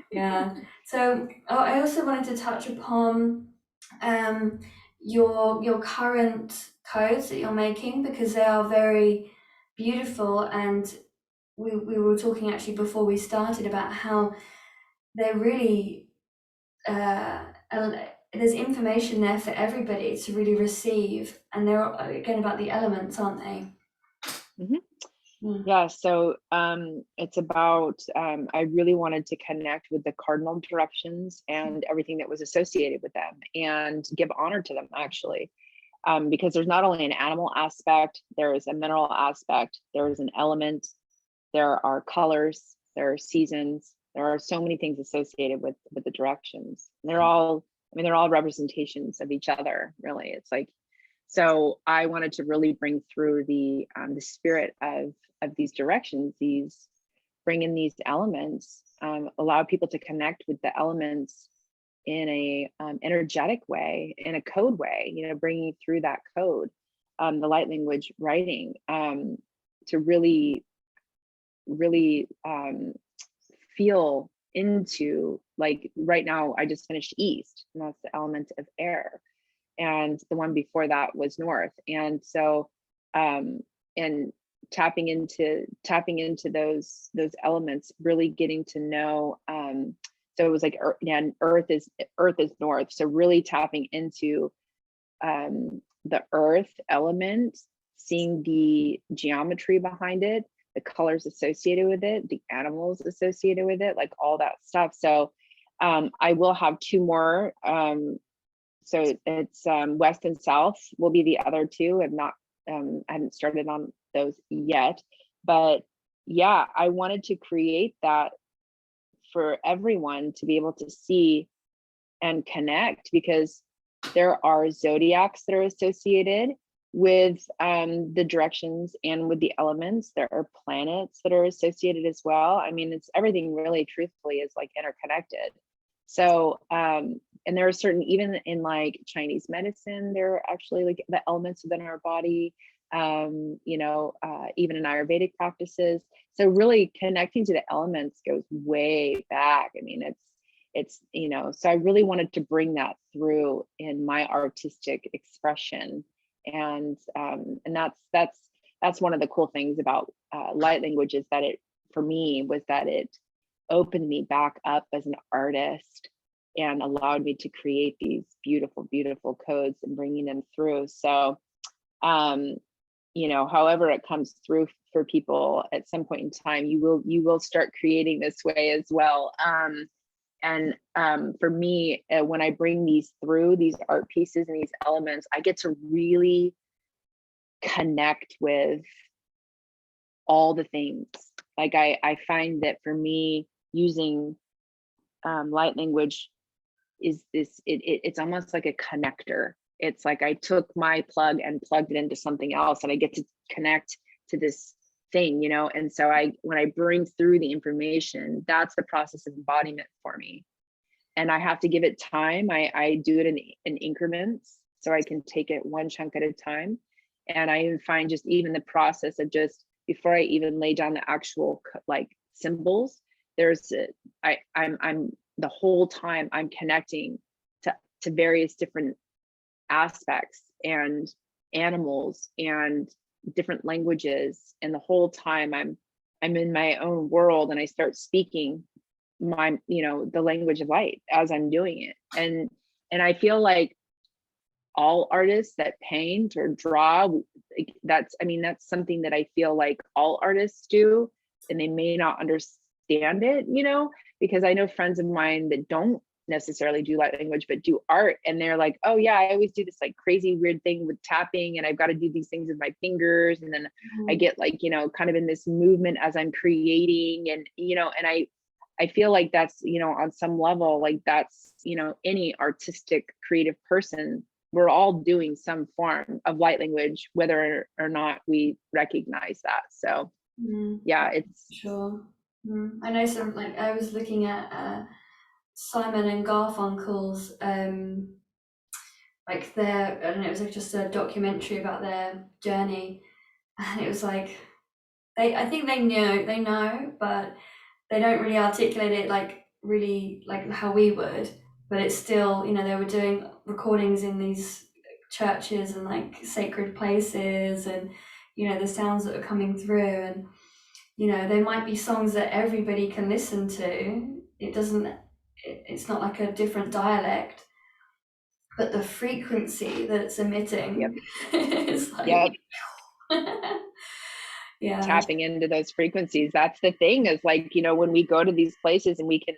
Yeah. So I also wanted to touch upon your current codes that you're making, because they are very beautiful, and we were talking actually before we started about how they're really there's information there for everybody to really receive, and they're again about the elements, aren't they? Yeah, so it's about, I really wanted to connect with the cardinal directions and everything that was associated with them, and give honor to them, actually, because there's not only an animal aspect, there is a mineral aspect, there is an element, there are colors, there are seasons, there are so many things associated with the directions. And they're all, I mean, they're all representations of each other, really. It's like, so I wanted to really bring through the spirit of these directions, bring in these elements, allow people to connect with the elements in a energetic way, in a code way, you know, bringing through that code, the light language writing, to really feel into, like right now I just finished East, and that's the element of air, and the one before that was North. And so and tapping into those elements, really getting to know, so it was like earth is North, so really tapping into the earth element, seeing the geometry behind it, the colors associated with it, the animals associated with it, like all that stuff. So I will have two more. So it's West and South will be the other two. I haven't started on those yet, but yeah, I wanted to create that for everyone to be able to see and connect, because there are zodiacs that are associated with the directions and with the elements. There are planets that are associated as well. I mean, it's everything really, truthfully, is like interconnected. So and there are certain, even in like Chinese medicine, there are actually like the elements within our body, you know, even in Ayurvedic practices. So really connecting to the elements goes way back. I mean, it's, you know, so I really wanted to bring that through in my artistic expression. And that's one of the cool things about light language, is that it, for me, was that it opened me back up as an artist and allowed me to create these beautiful, beautiful codes and bringing them through. So, you know, however it comes through for people at some point in time, you will start creating this way as well. And for me, when I bring these through, these art pieces and these elements, I get to really connect with all the things. Like I find that for me, using light language is this, it's almost like a connector. It's like I took my plug and plugged it into something else, and I get to connect to this thing, you know. And so when I bring through the information, that's the process of embodiment for me. And I have to give it time. I do it in increments, so I can take it one chunk at a time. And I even find just even the process of just before I even lay down the actual like symbols, I'm the whole time I'm connecting to various different aspects and animals and different languages, and the whole time I'm in my own world, and I start speaking my, you know, the language of light as I'm doing it. And I feel like all artists that paint or draw, that's, I mean, that's something that I feel like all artists do, and they may not understand it, you know, because I know friends of mine that don't necessarily do light language but do art, and they're like, oh yeah, I always do this like crazy weird thing with tapping, and I've got to do these things with my fingers, and then I get like, you know, kind of in this movement as I'm creating, and you know, and I feel like that's, you know, on some level, like that's, you know, any artistic creative person, we're all doing some form of light language whether or not we recognize that. So yeah, it's Sure. I know some, like I was looking at Simon and Garfunkel's like their, I don't know, it was like just a documentary about their journey, and it was like I think they know, but they don't really articulate it like really like how we would. But it's still, you know, they were doing recordings in these churches and like sacred places, and you know the sounds that are coming through, and you know they might be songs that everybody can listen to. It doesn't, it's not like a different dialect, but the frequency that it's emitting is like yeah, tapping into those frequencies. That's the thing, is like, you know, when we go to these places and we can,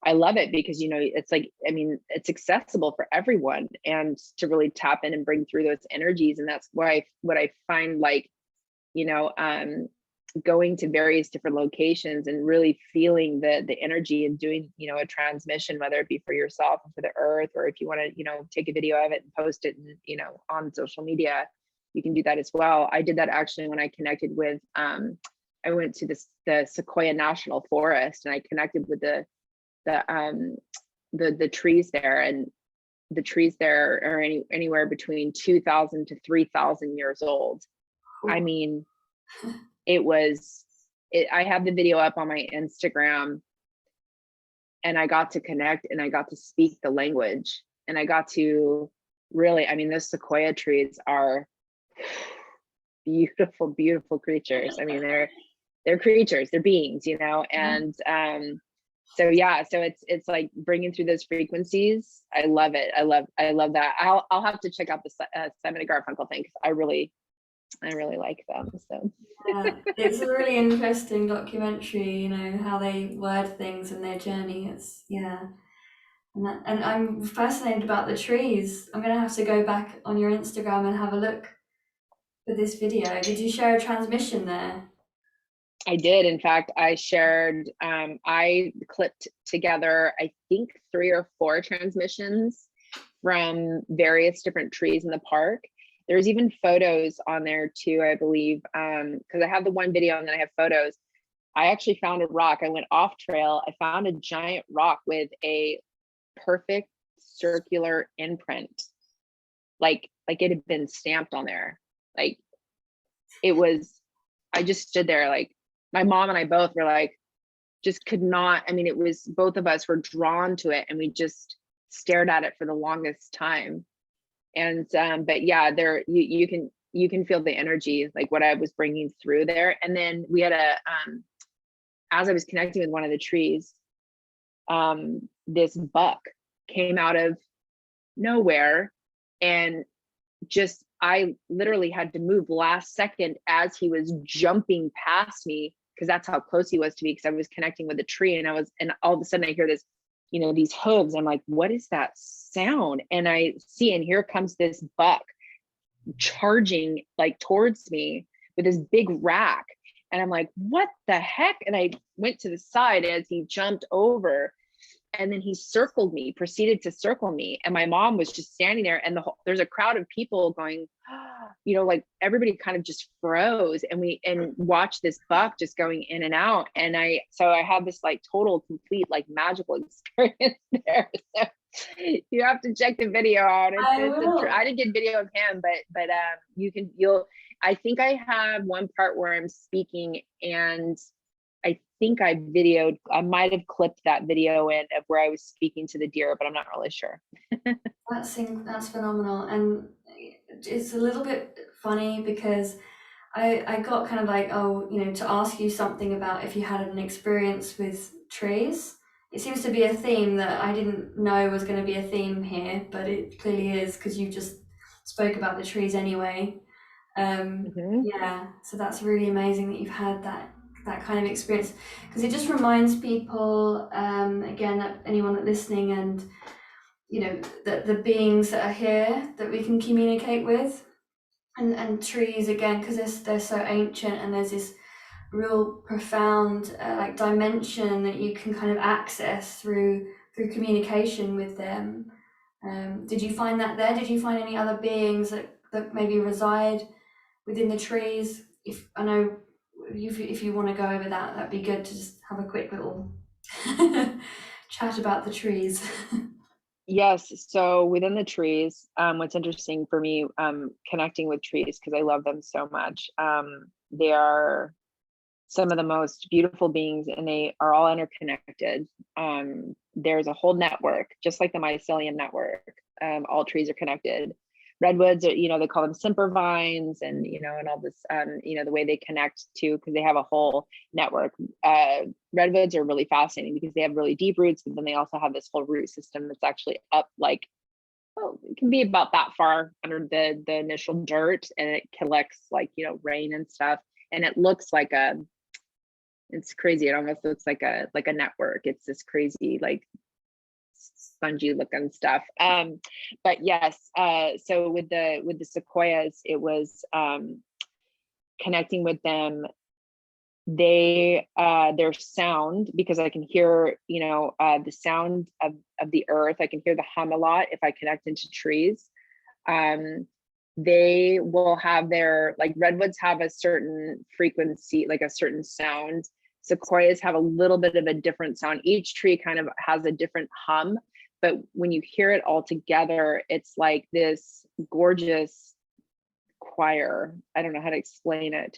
I love it because, you know, it's like, I mean, it's accessible for everyone, and to really tap in and bring through those energies. And that's why what I find, like, you know, going to various different locations and really feeling the energy and doing, you know, a transmission, whether it be for yourself or for the earth, or if you want to, you know, take a video of it and post it, and, you know, on social media, you can do that as well. I did that actually when I connected with, I went to the Sequoia National Forest, and I connected with the trees there, and the trees there are anywhere between 2,000 to 3,000 years old. I mean, I have the video up on my Instagram, and I got to connect, and I got to speak the language, and I got to really, I mean, those sequoia trees are beautiful, beautiful creatures. I mean, they're creatures, they're beings, you know, and so yeah, so it's like bringing through those frequencies. I love it. I love that. I'll have to check out the Simon and Garfunkel thing, because I really like them. So yeah, it's a really interesting documentary, you know, how they word things in their journey. It's and I'm fascinated about the trees. I'm gonna have to go back on your Instagram and have a look for this video. Did you share a transmission there? I did. In fact, I shared, I clipped together, I think 3 or 4 transmissions from various different trees in the park. There's even photos on there too, I believe, because I have the one video and then I have photos. I actually found a rock. I went off trail. I found a giant rock with a perfect circular imprint, like it had been stamped on there. Like it was, I just stood there, like my mom and I both were like, just could not, I mean, it was, both of us were drawn to it, and we just stared at it for the longest time. And but yeah, there you can feel the energy, like what I was bringing through there. And then we had as I was connecting with one of the trees, this buck came out of nowhere, and just, I literally had to move last second as he was jumping past me, because that's how close he was to me, because I was connecting with the tree, and all of a sudden I hear this, you know, these hooves. I'm like, what is that sound? And I see, and here comes this buck charging like towards me with this big rack. And I'm like, what the heck? And I went to the side as he jumped over, and then he proceeded to circle me. And my mom was just standing there, and there's a crowd of people going, you know, like everybody kind of just froze, and watched this buck just going in and out. And so I had this like total, complete, like magical experience there. So you have to check the video out. I didn't get video of him, but I think I have one part where I'm speaking, and I think I might have clipped that video in of where I was speaking to the deer, but I'm not really sure. That's phenomenal. And it's a little bit funny because I got kind of like, oh, you know, to ask you something about if you had an experience with trees. It seems to be a theme that I didn't know was going to be a theme here, but it clearly is, because you just spoke about the trees anyway. Mhm. Yeah, so that's really amazing that you've had that that kind of experience, because it just reminds people, again, that anyone that listening, and that the beings that are here that we can communicate with, and trees again, because they're so ancient, and there's this real profound like dimension that you can kind of access through communication with them. Did you find that there? Did you find any other beings that maybe reside within the trees? If I know, if you want to go over that, that'd be good to just have a quick little chat about the trees. Yes. So within the trees, what's interesting for me, connecting with trees, because I love them so much. They are some of the most beautiful beings, and they are all interconnected. There's a whole network, just like the mycelium network. All trees are connected. Redwoods are, they call them simper vines, and and all this, the way they connect to, because they have a whole network. Redwoods are really fascinating because they have really deep roots, but then they also have this whole root system that's actually up, like, it can be about that far under the initial dirt, and it collects, like, rain and stuff, and it looks like it's crazy. It almost looks like a network. It's this crazy, like, spongy looking stuff. But yes, so with the sequoias, it was connecting with them. Their sound, because I can hear the sound of the earth. I can hear the hum a lot if I connect into trees. They will have their, like, redwoods have a certain frequency, like a certain sound. Sequoias have a little bit of a different sound. Each tree kind of has a different hum, but when you hear it all together, it's like this gorgeous choir. I don't know how to explain it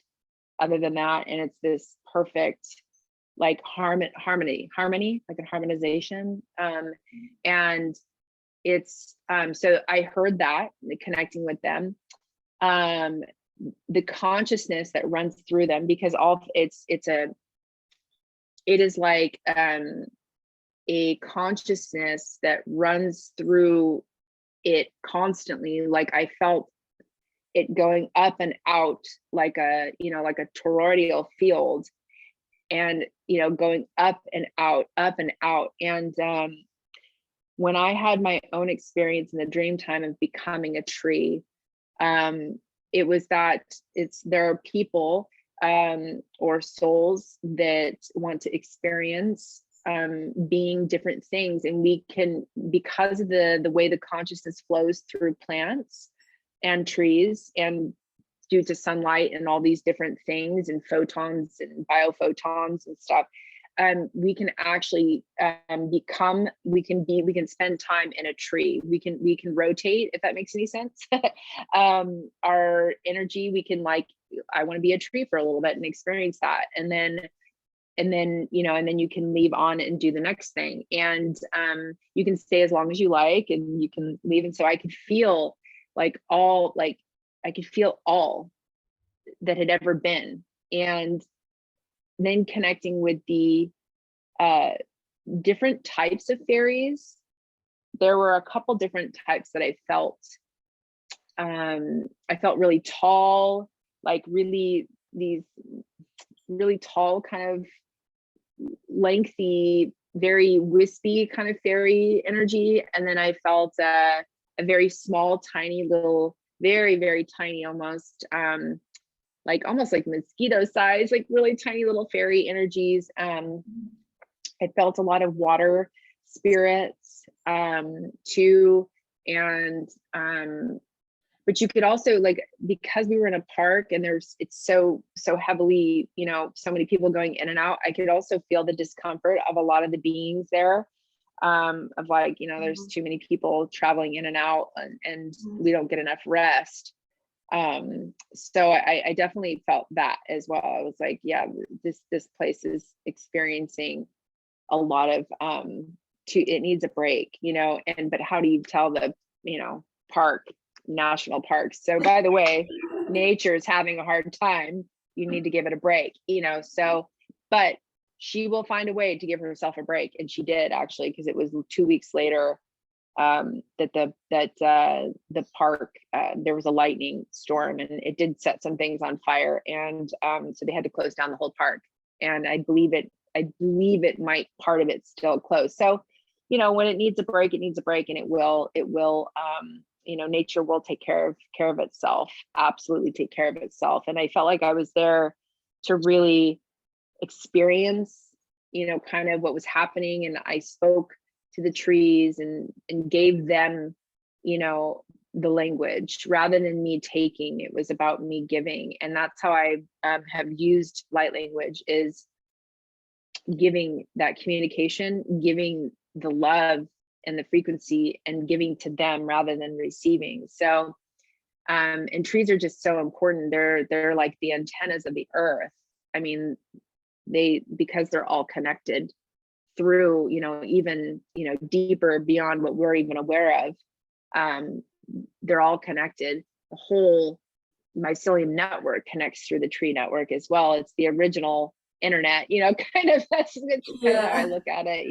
other than that. And it's this perfect, like, harmony, like a harmonization. And it's, so I heard that, connecting with them, the consciousness that runs through them, because it is like a consciousness that runs through it constantly. Like, I felt it going up and out, like a toroidal field, and going up and out, up and out. And when I had my own experience in the dream time of becoming a tree, it was that there are people or souls that want to experience being different things, and we can, because of the way the consciousness flows through plants and trees, and due to sunlight and all these different things, and photons and biophotons and stuff, we can actually we can spend time in a tree. We can rotate, if that makes any sense. Our energy, we can, like, I want to be a tree for a little bit and experience that, and then you can leave on and do the next thing, and you can stay as long as you like, and you can leave. And so I could feel all that had ever been, and then connecting with the different types of fairies. There were a couple different types that I felt. I felt really tall, like these really tall, kind of lengthy, very wispy kind of fairy energy. And then I felt a very small, tiny little, very, very tiny, almost like mosquito size, like really tiny little fairy energies. I felt a lot of water spirits too. And but you could also, like, because we were in a park and it's so heavily, so many people going in and out, I could also feel the discomfort of a lot of the beings there, of like, there's too many people traveling in and out, and we don't get enough rest. So I definitely felt that as well. I was like, yeah, this place is experiencing a lot of it needs a break, but how do you tell the national parks, so by the way, nature is having a hard time, you need to give it a break, so, but she will find a way to give herself a break, and she did, actually, because it was 2 weeks later that the park, there was a lightning storm, and it did set some things on fire, and so they had to close down the whole park. and I believe it might, part of it's still close. So, when it needs a break, it needs a break, and it will, nature will take care of itself, absolutely take care of itself. And I felt like I was there to really experience, kind of what was happening. And I spoke to the trees and gave them, the language rather than me taking. It was about me giving. And that's how I have used light language, is giving that communication, giving the love and the frequency, and giving to them rather than receiving. So and trees are just so important. They're like the antennas of the earth. I mean, because they're all connected through, even, deeper beyond what we're even aware of. They're all connected. The whole mycelium network connects through the tree network as well. It's the original internet, kind of. That's kind of how I look at it,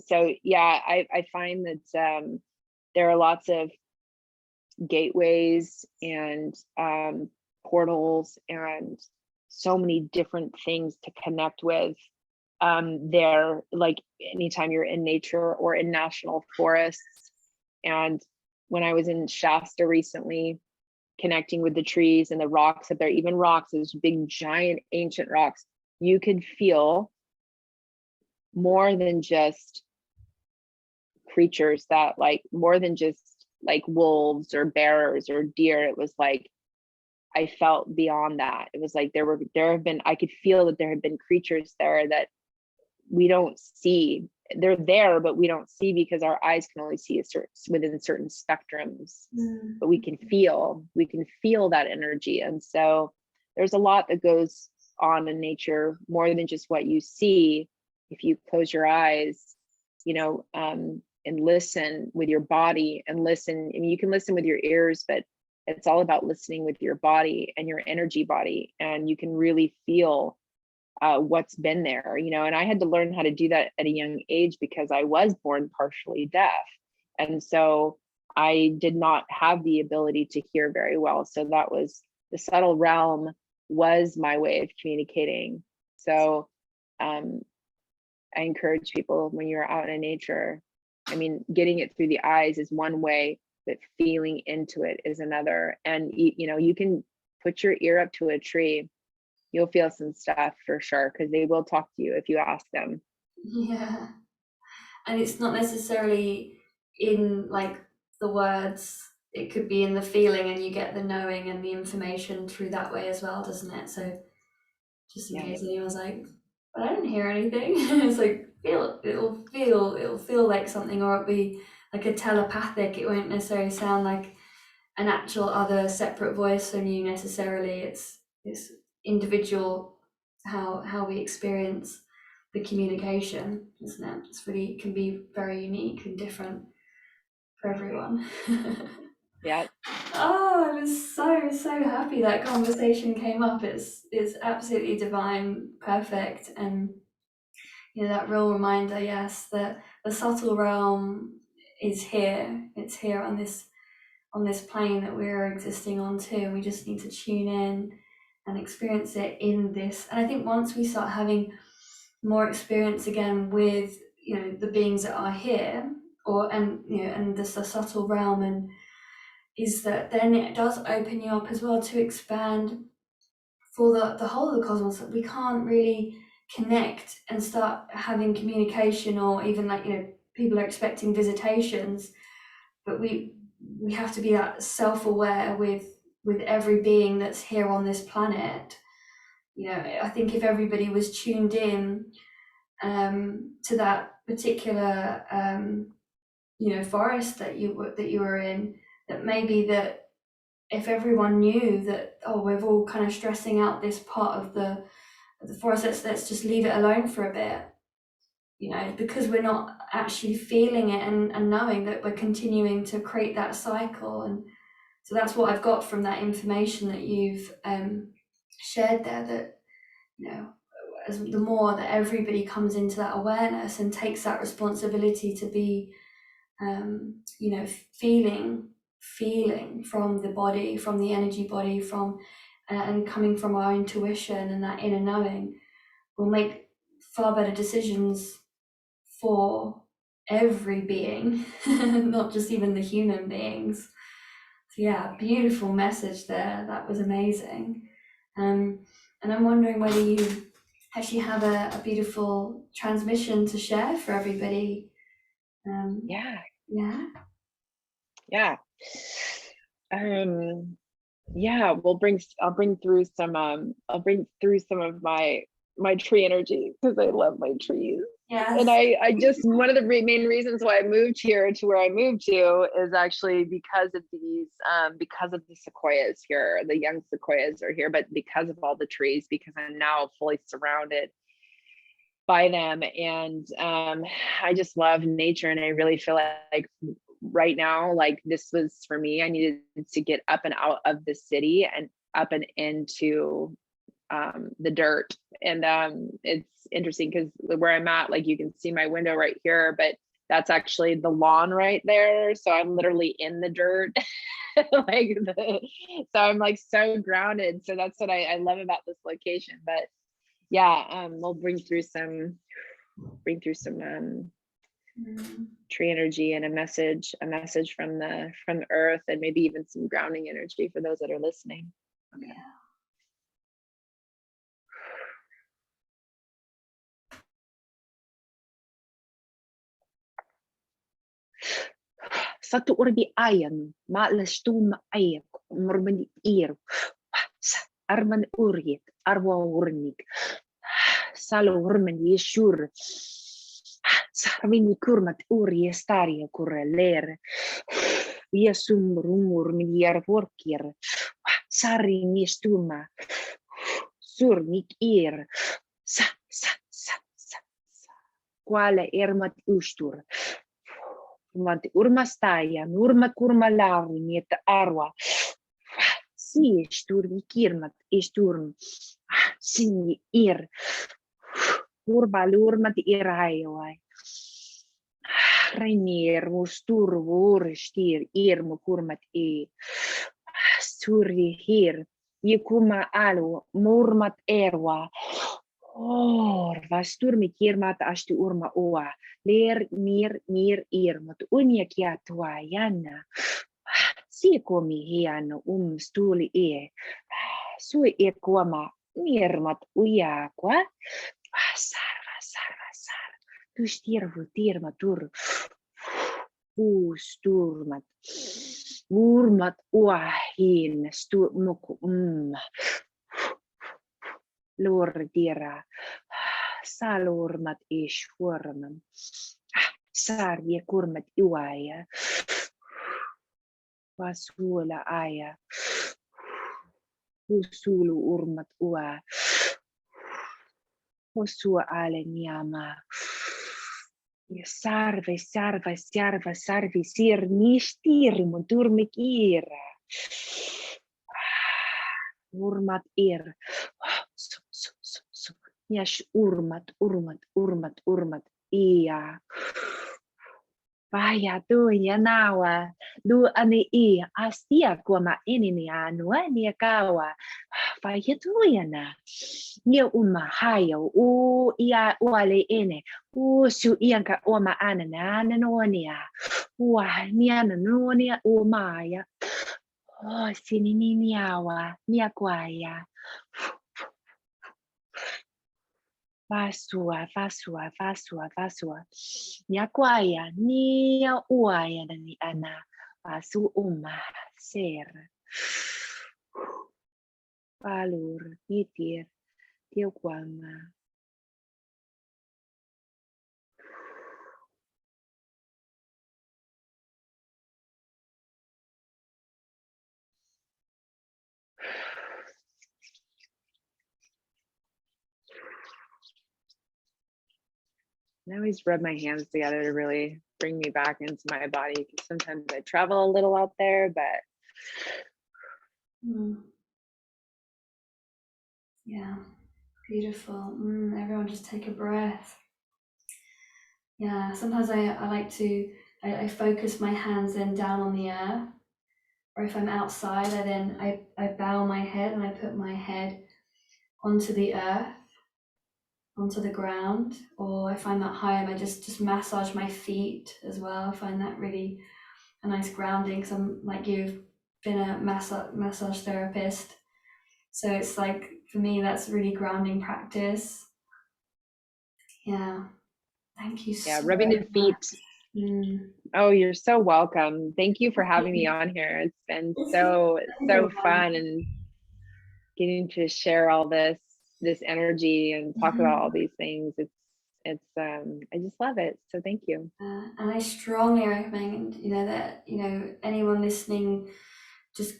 So yeah, I find that there are lots of gateways and portals and so many different things to connect with there, like anytime you're in nature or in national forests. And when I was in Shasta recently, connecting with the trees and the rocks up there, even rocks, those big giant ancient rocks, you could feel more than just creatures, that like more than just like wolves or bears or deer. It was like I felt beyond that. It was like I could feel that there had been creatures there that we don't see. They're there, but we don't see because our eyes can only see within certain spectrums. But we can feel that energy. And so there's a lot that goes on in nature, more than just what you see. If you close your eyes, and listen with your body, and listen. I mean, you can listen with your ears, but it's all about listening with your body and your energy body, and you can really feel what's been there, and I had to learn how to do that at a young age because I was born partially deaf. And so I did not have the ability to hear very well. So that was the subtle realm, was my way of communicating. So I encourage people, when you're out in nature, I mean, getting it through the eyes is one way, but feeling into it is another. And you can put your ear up to a tree, you'll feel some stuff for sure, because they will talk to you if you ask them. Yeah. And it's not necessarily in like the words, it could be in the feeling, and you get the knowing and the information through that way as well, doesn't it? So just in case anyone's like, but I didn't hear anything, it's like, it'll feel like something, or it'll be like a telepathic. It won't necessarily sound like an actual other separate voice from you necessarily. It's individual how we experience the communication, isn't it? It's really, can be very unique and different for everyone. Yeah. Oh, I was so happy that conversation came up. It's absolutely divine, perfect, and that real reminder, yes, that the subtle realm is here. It's here on this plane that we're existing on too, and we just need to tune in and experience it in this. And I think once we start having more experience again with the beings that are here, and the subtle realm, and is that then it does open you up as well to expand for the whole of the cosmos. That we can't really connect and start having communication, or even people are expecting visitations, but we have to be that self-aware with every being that's here on this planet. I think if everybody was tuned in to that particular forest that you were in, that maybe that if everyone knew that, oh, we're all kind of stressing out this part of the forest, let's just leave it alone for a bit, because we're not actually feeling it and knowing that we're continuing to create that cycle. And so that's what I've got from that information that you've shared there, that as the more that everybody comes into that awareness and takes that responsibility to be feeling from the body, from the energy body, from and coming from our intuition and that inner knowing, will make far better decisions for every being, not just even the human beings. So yeah, beautiful message there. That was amazing. And I'm wondering whether you actually have a beautiful transmission to share for everybody. Yeah. Yeah. Yeah. Yeah, I'll bring through some of my tree energy, because I love my trees. Yes. And I just, one of the main reasons why I moved here to where I moved to is actually because of because of the sequoias here. The young sequoias are here, but because of all the trees, because I'm now fully surrounded by them. And I just love nature, and I really feel like right now, like this was for me, I needed to get up and out of the city and up and into the dirt. And it's interesting because where I'm at, like you can see my window right here, but that's actually the lawn right there. So I'm literally in the dirt. So I'm like so grounded. So that's what I love about this location. But yeah, we'll bring through some tree energy and a message from the earth, and maybe even some grounding energy for those that are listening. Okay. Yeah. Satu urbi ayan, ma'lastum ayak, murmani ir, arman urit, arwa urnik, salo urman yeshur, sarmini kurmat uri estaria kurler, yesum rumur milyar workir, sari nistuma, sur nik ir, sa, quale ermat ustur, want urmastaya, nurma kurmalari niet arwa, si sturm kirmat isturm, sini ir, urbalurmat iraiwai, Rainier mustur stier irmu kurmat sturri hier, yekuma alu murmat erwa, was turmi kirmat ashti urma oa, leer mir irmat unia kiatua yana, si komi hiano stuli sui koma mirmat ujakwa, sar, tustirvu tirmatur, sturmat, urmat uahin, sturmuku, lordira, salurmat ishwarman, sarje kurmat uaya, wasula aya, usulu urmat ua, osua ale niama, sarve, sarvi, sir nistirmu turmikira, urmat ir, yash urmat, iya. Vaya tu yanawa, du ani astia kuma ini anua ni kawa. Vaya tu yana. Ni hayo ia wale ene. Su ianka anana nonia. Niana nonia maya. Sinini niawa, niakwaya. Vasua. Nyakwaya, nia uaya ni ana. Vasu ser. Valur, nitir, tiokwama. I always rub my hands together to really bring me back into my body, because sometimes I travel a little out there, but Yeah, beautiful. Everyone just take a breath. Yeah, sometimes I like to, I focus my hands then down on the earth, or if I'm outside, I bow my head and I put my head onto the earth, onto the ground, or I find that home, I just massage my feet as well. I find that really a nice grounding, because I'm like you've been a massage therapist, so it's like for me that's really grounding practice. Yeah, thank you Yeah, so rubbing the feet. much. Oh, you're so welcome. Thank you for having me on here. It's been so fun, and getting to share all this energy and talk about all these things. It's I just love it. So thank you. And I strongly recommend, that, anyone listening, just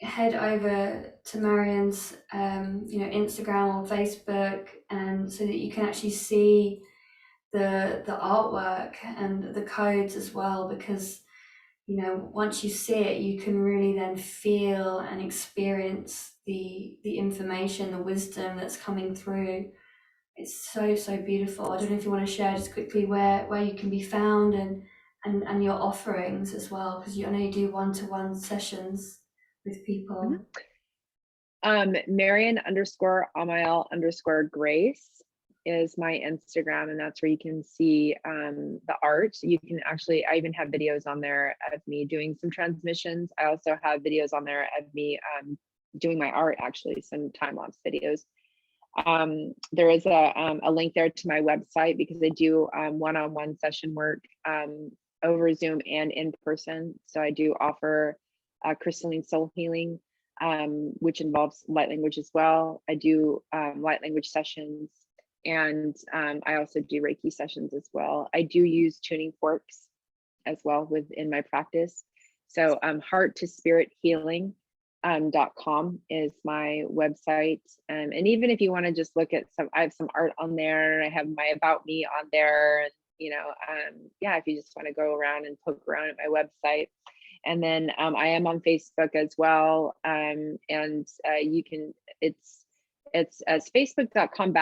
head over to Marion's, Instagram or Facebook, and so that you can actually see the artwork and the codes as well, because, once you see it, you can really then feel and experience the information, the wisdom that's coming through. It's so beautiful. I don't know if you want to share just quickly where you can be found, and your offerings as well, because I know you do one-to-one sessions with people. Marion _Amael _Grace is my Instagram, and that's where you can see the art. You can actually, I even have videos on there of me doing some transmissions. I also have videos on there of me doing my art, actually, some time-lapse videos. There is a link there to my website, because I do one-on-one session work over Zoom and in person. So I do offer crystalline soul healing, which involves light language as well. I do light language sessions, and I also do Reiki sessions as well. I do use tuning forks as well within my practice. So heart to spirit healing .com is my website, and even if you want to just look at I have some art on there. I have my about me on there, and yeah, if you just want to go around and poke around at my website. And then I am on Facebook as well, and you can, it's facebook.com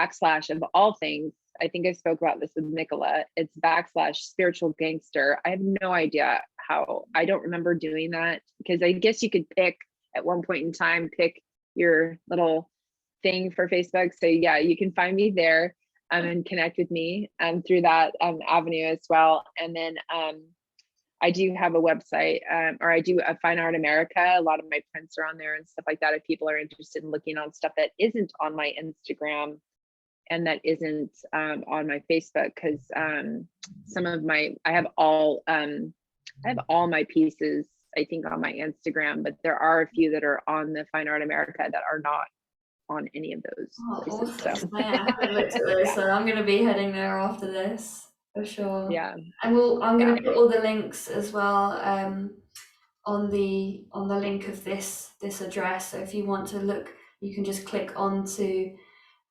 / of all things, I think I spoke about this with Nicola, it's / spiritual gangster. I have no idea how, I don't remember doing that, because I guess you could pick at one point in time, pick your little thing for Facebook. So yeah, you can find me there and connect with me through that avenue as well. And then I do have a website, or I do a Fine Art America. A lot of my prints are on there and stuff like that, if people are interested in looking on stuff that isn't on my Instagram and that isn't on my Facebook, because some of my, I have all my pieces, I think, on my Instagram, but there are a few that are on the Fine Art America that are not on any of those places. Awesome. So I haven't looked at those, so I'm going to be heading there after this for sure. Yeah. And I'm going to put all the links as well on the link of this address. So if you want to look, you can just click onto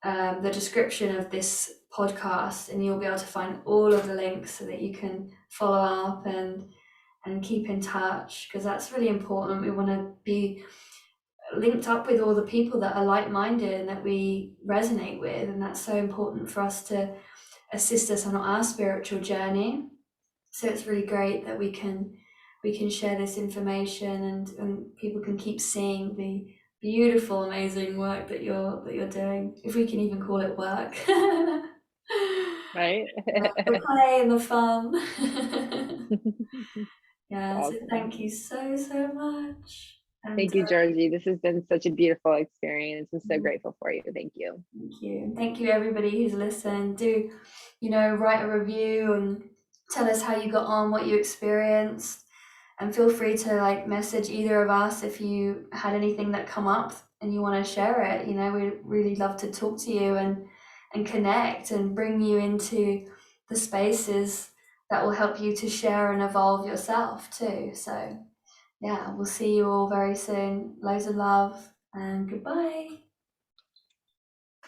the description of this podcast, and you'll be able to find all of the links so that you can follow up and keep in touch, because that's really important. We want to be linked up with all the people that are like-minded and that we resonate with, and that's so important for us to assist us on our spiritual journey. So it's really great that we can share this information, and people can keep seeing the beautiful, amazing work that you're doing, if we can even call it work. Right. The play and the fun. Yeah, Awesome. so thank you so much. And thank you, Georgie. This has been such a beautiful experience. I'm so grateful for you. Thank you. Thank you. And thank you, everybody who's listened. Do, write a review and tell us how you got on, what you experienced. And feel free to message either of us if you had anything that come up and you want to share it. We'd really love to talk to you and connect and bring you into the spaces that will help you to share and evolve yourself too. So yeah, we'll see you all very soon. Loads of love and goodbye.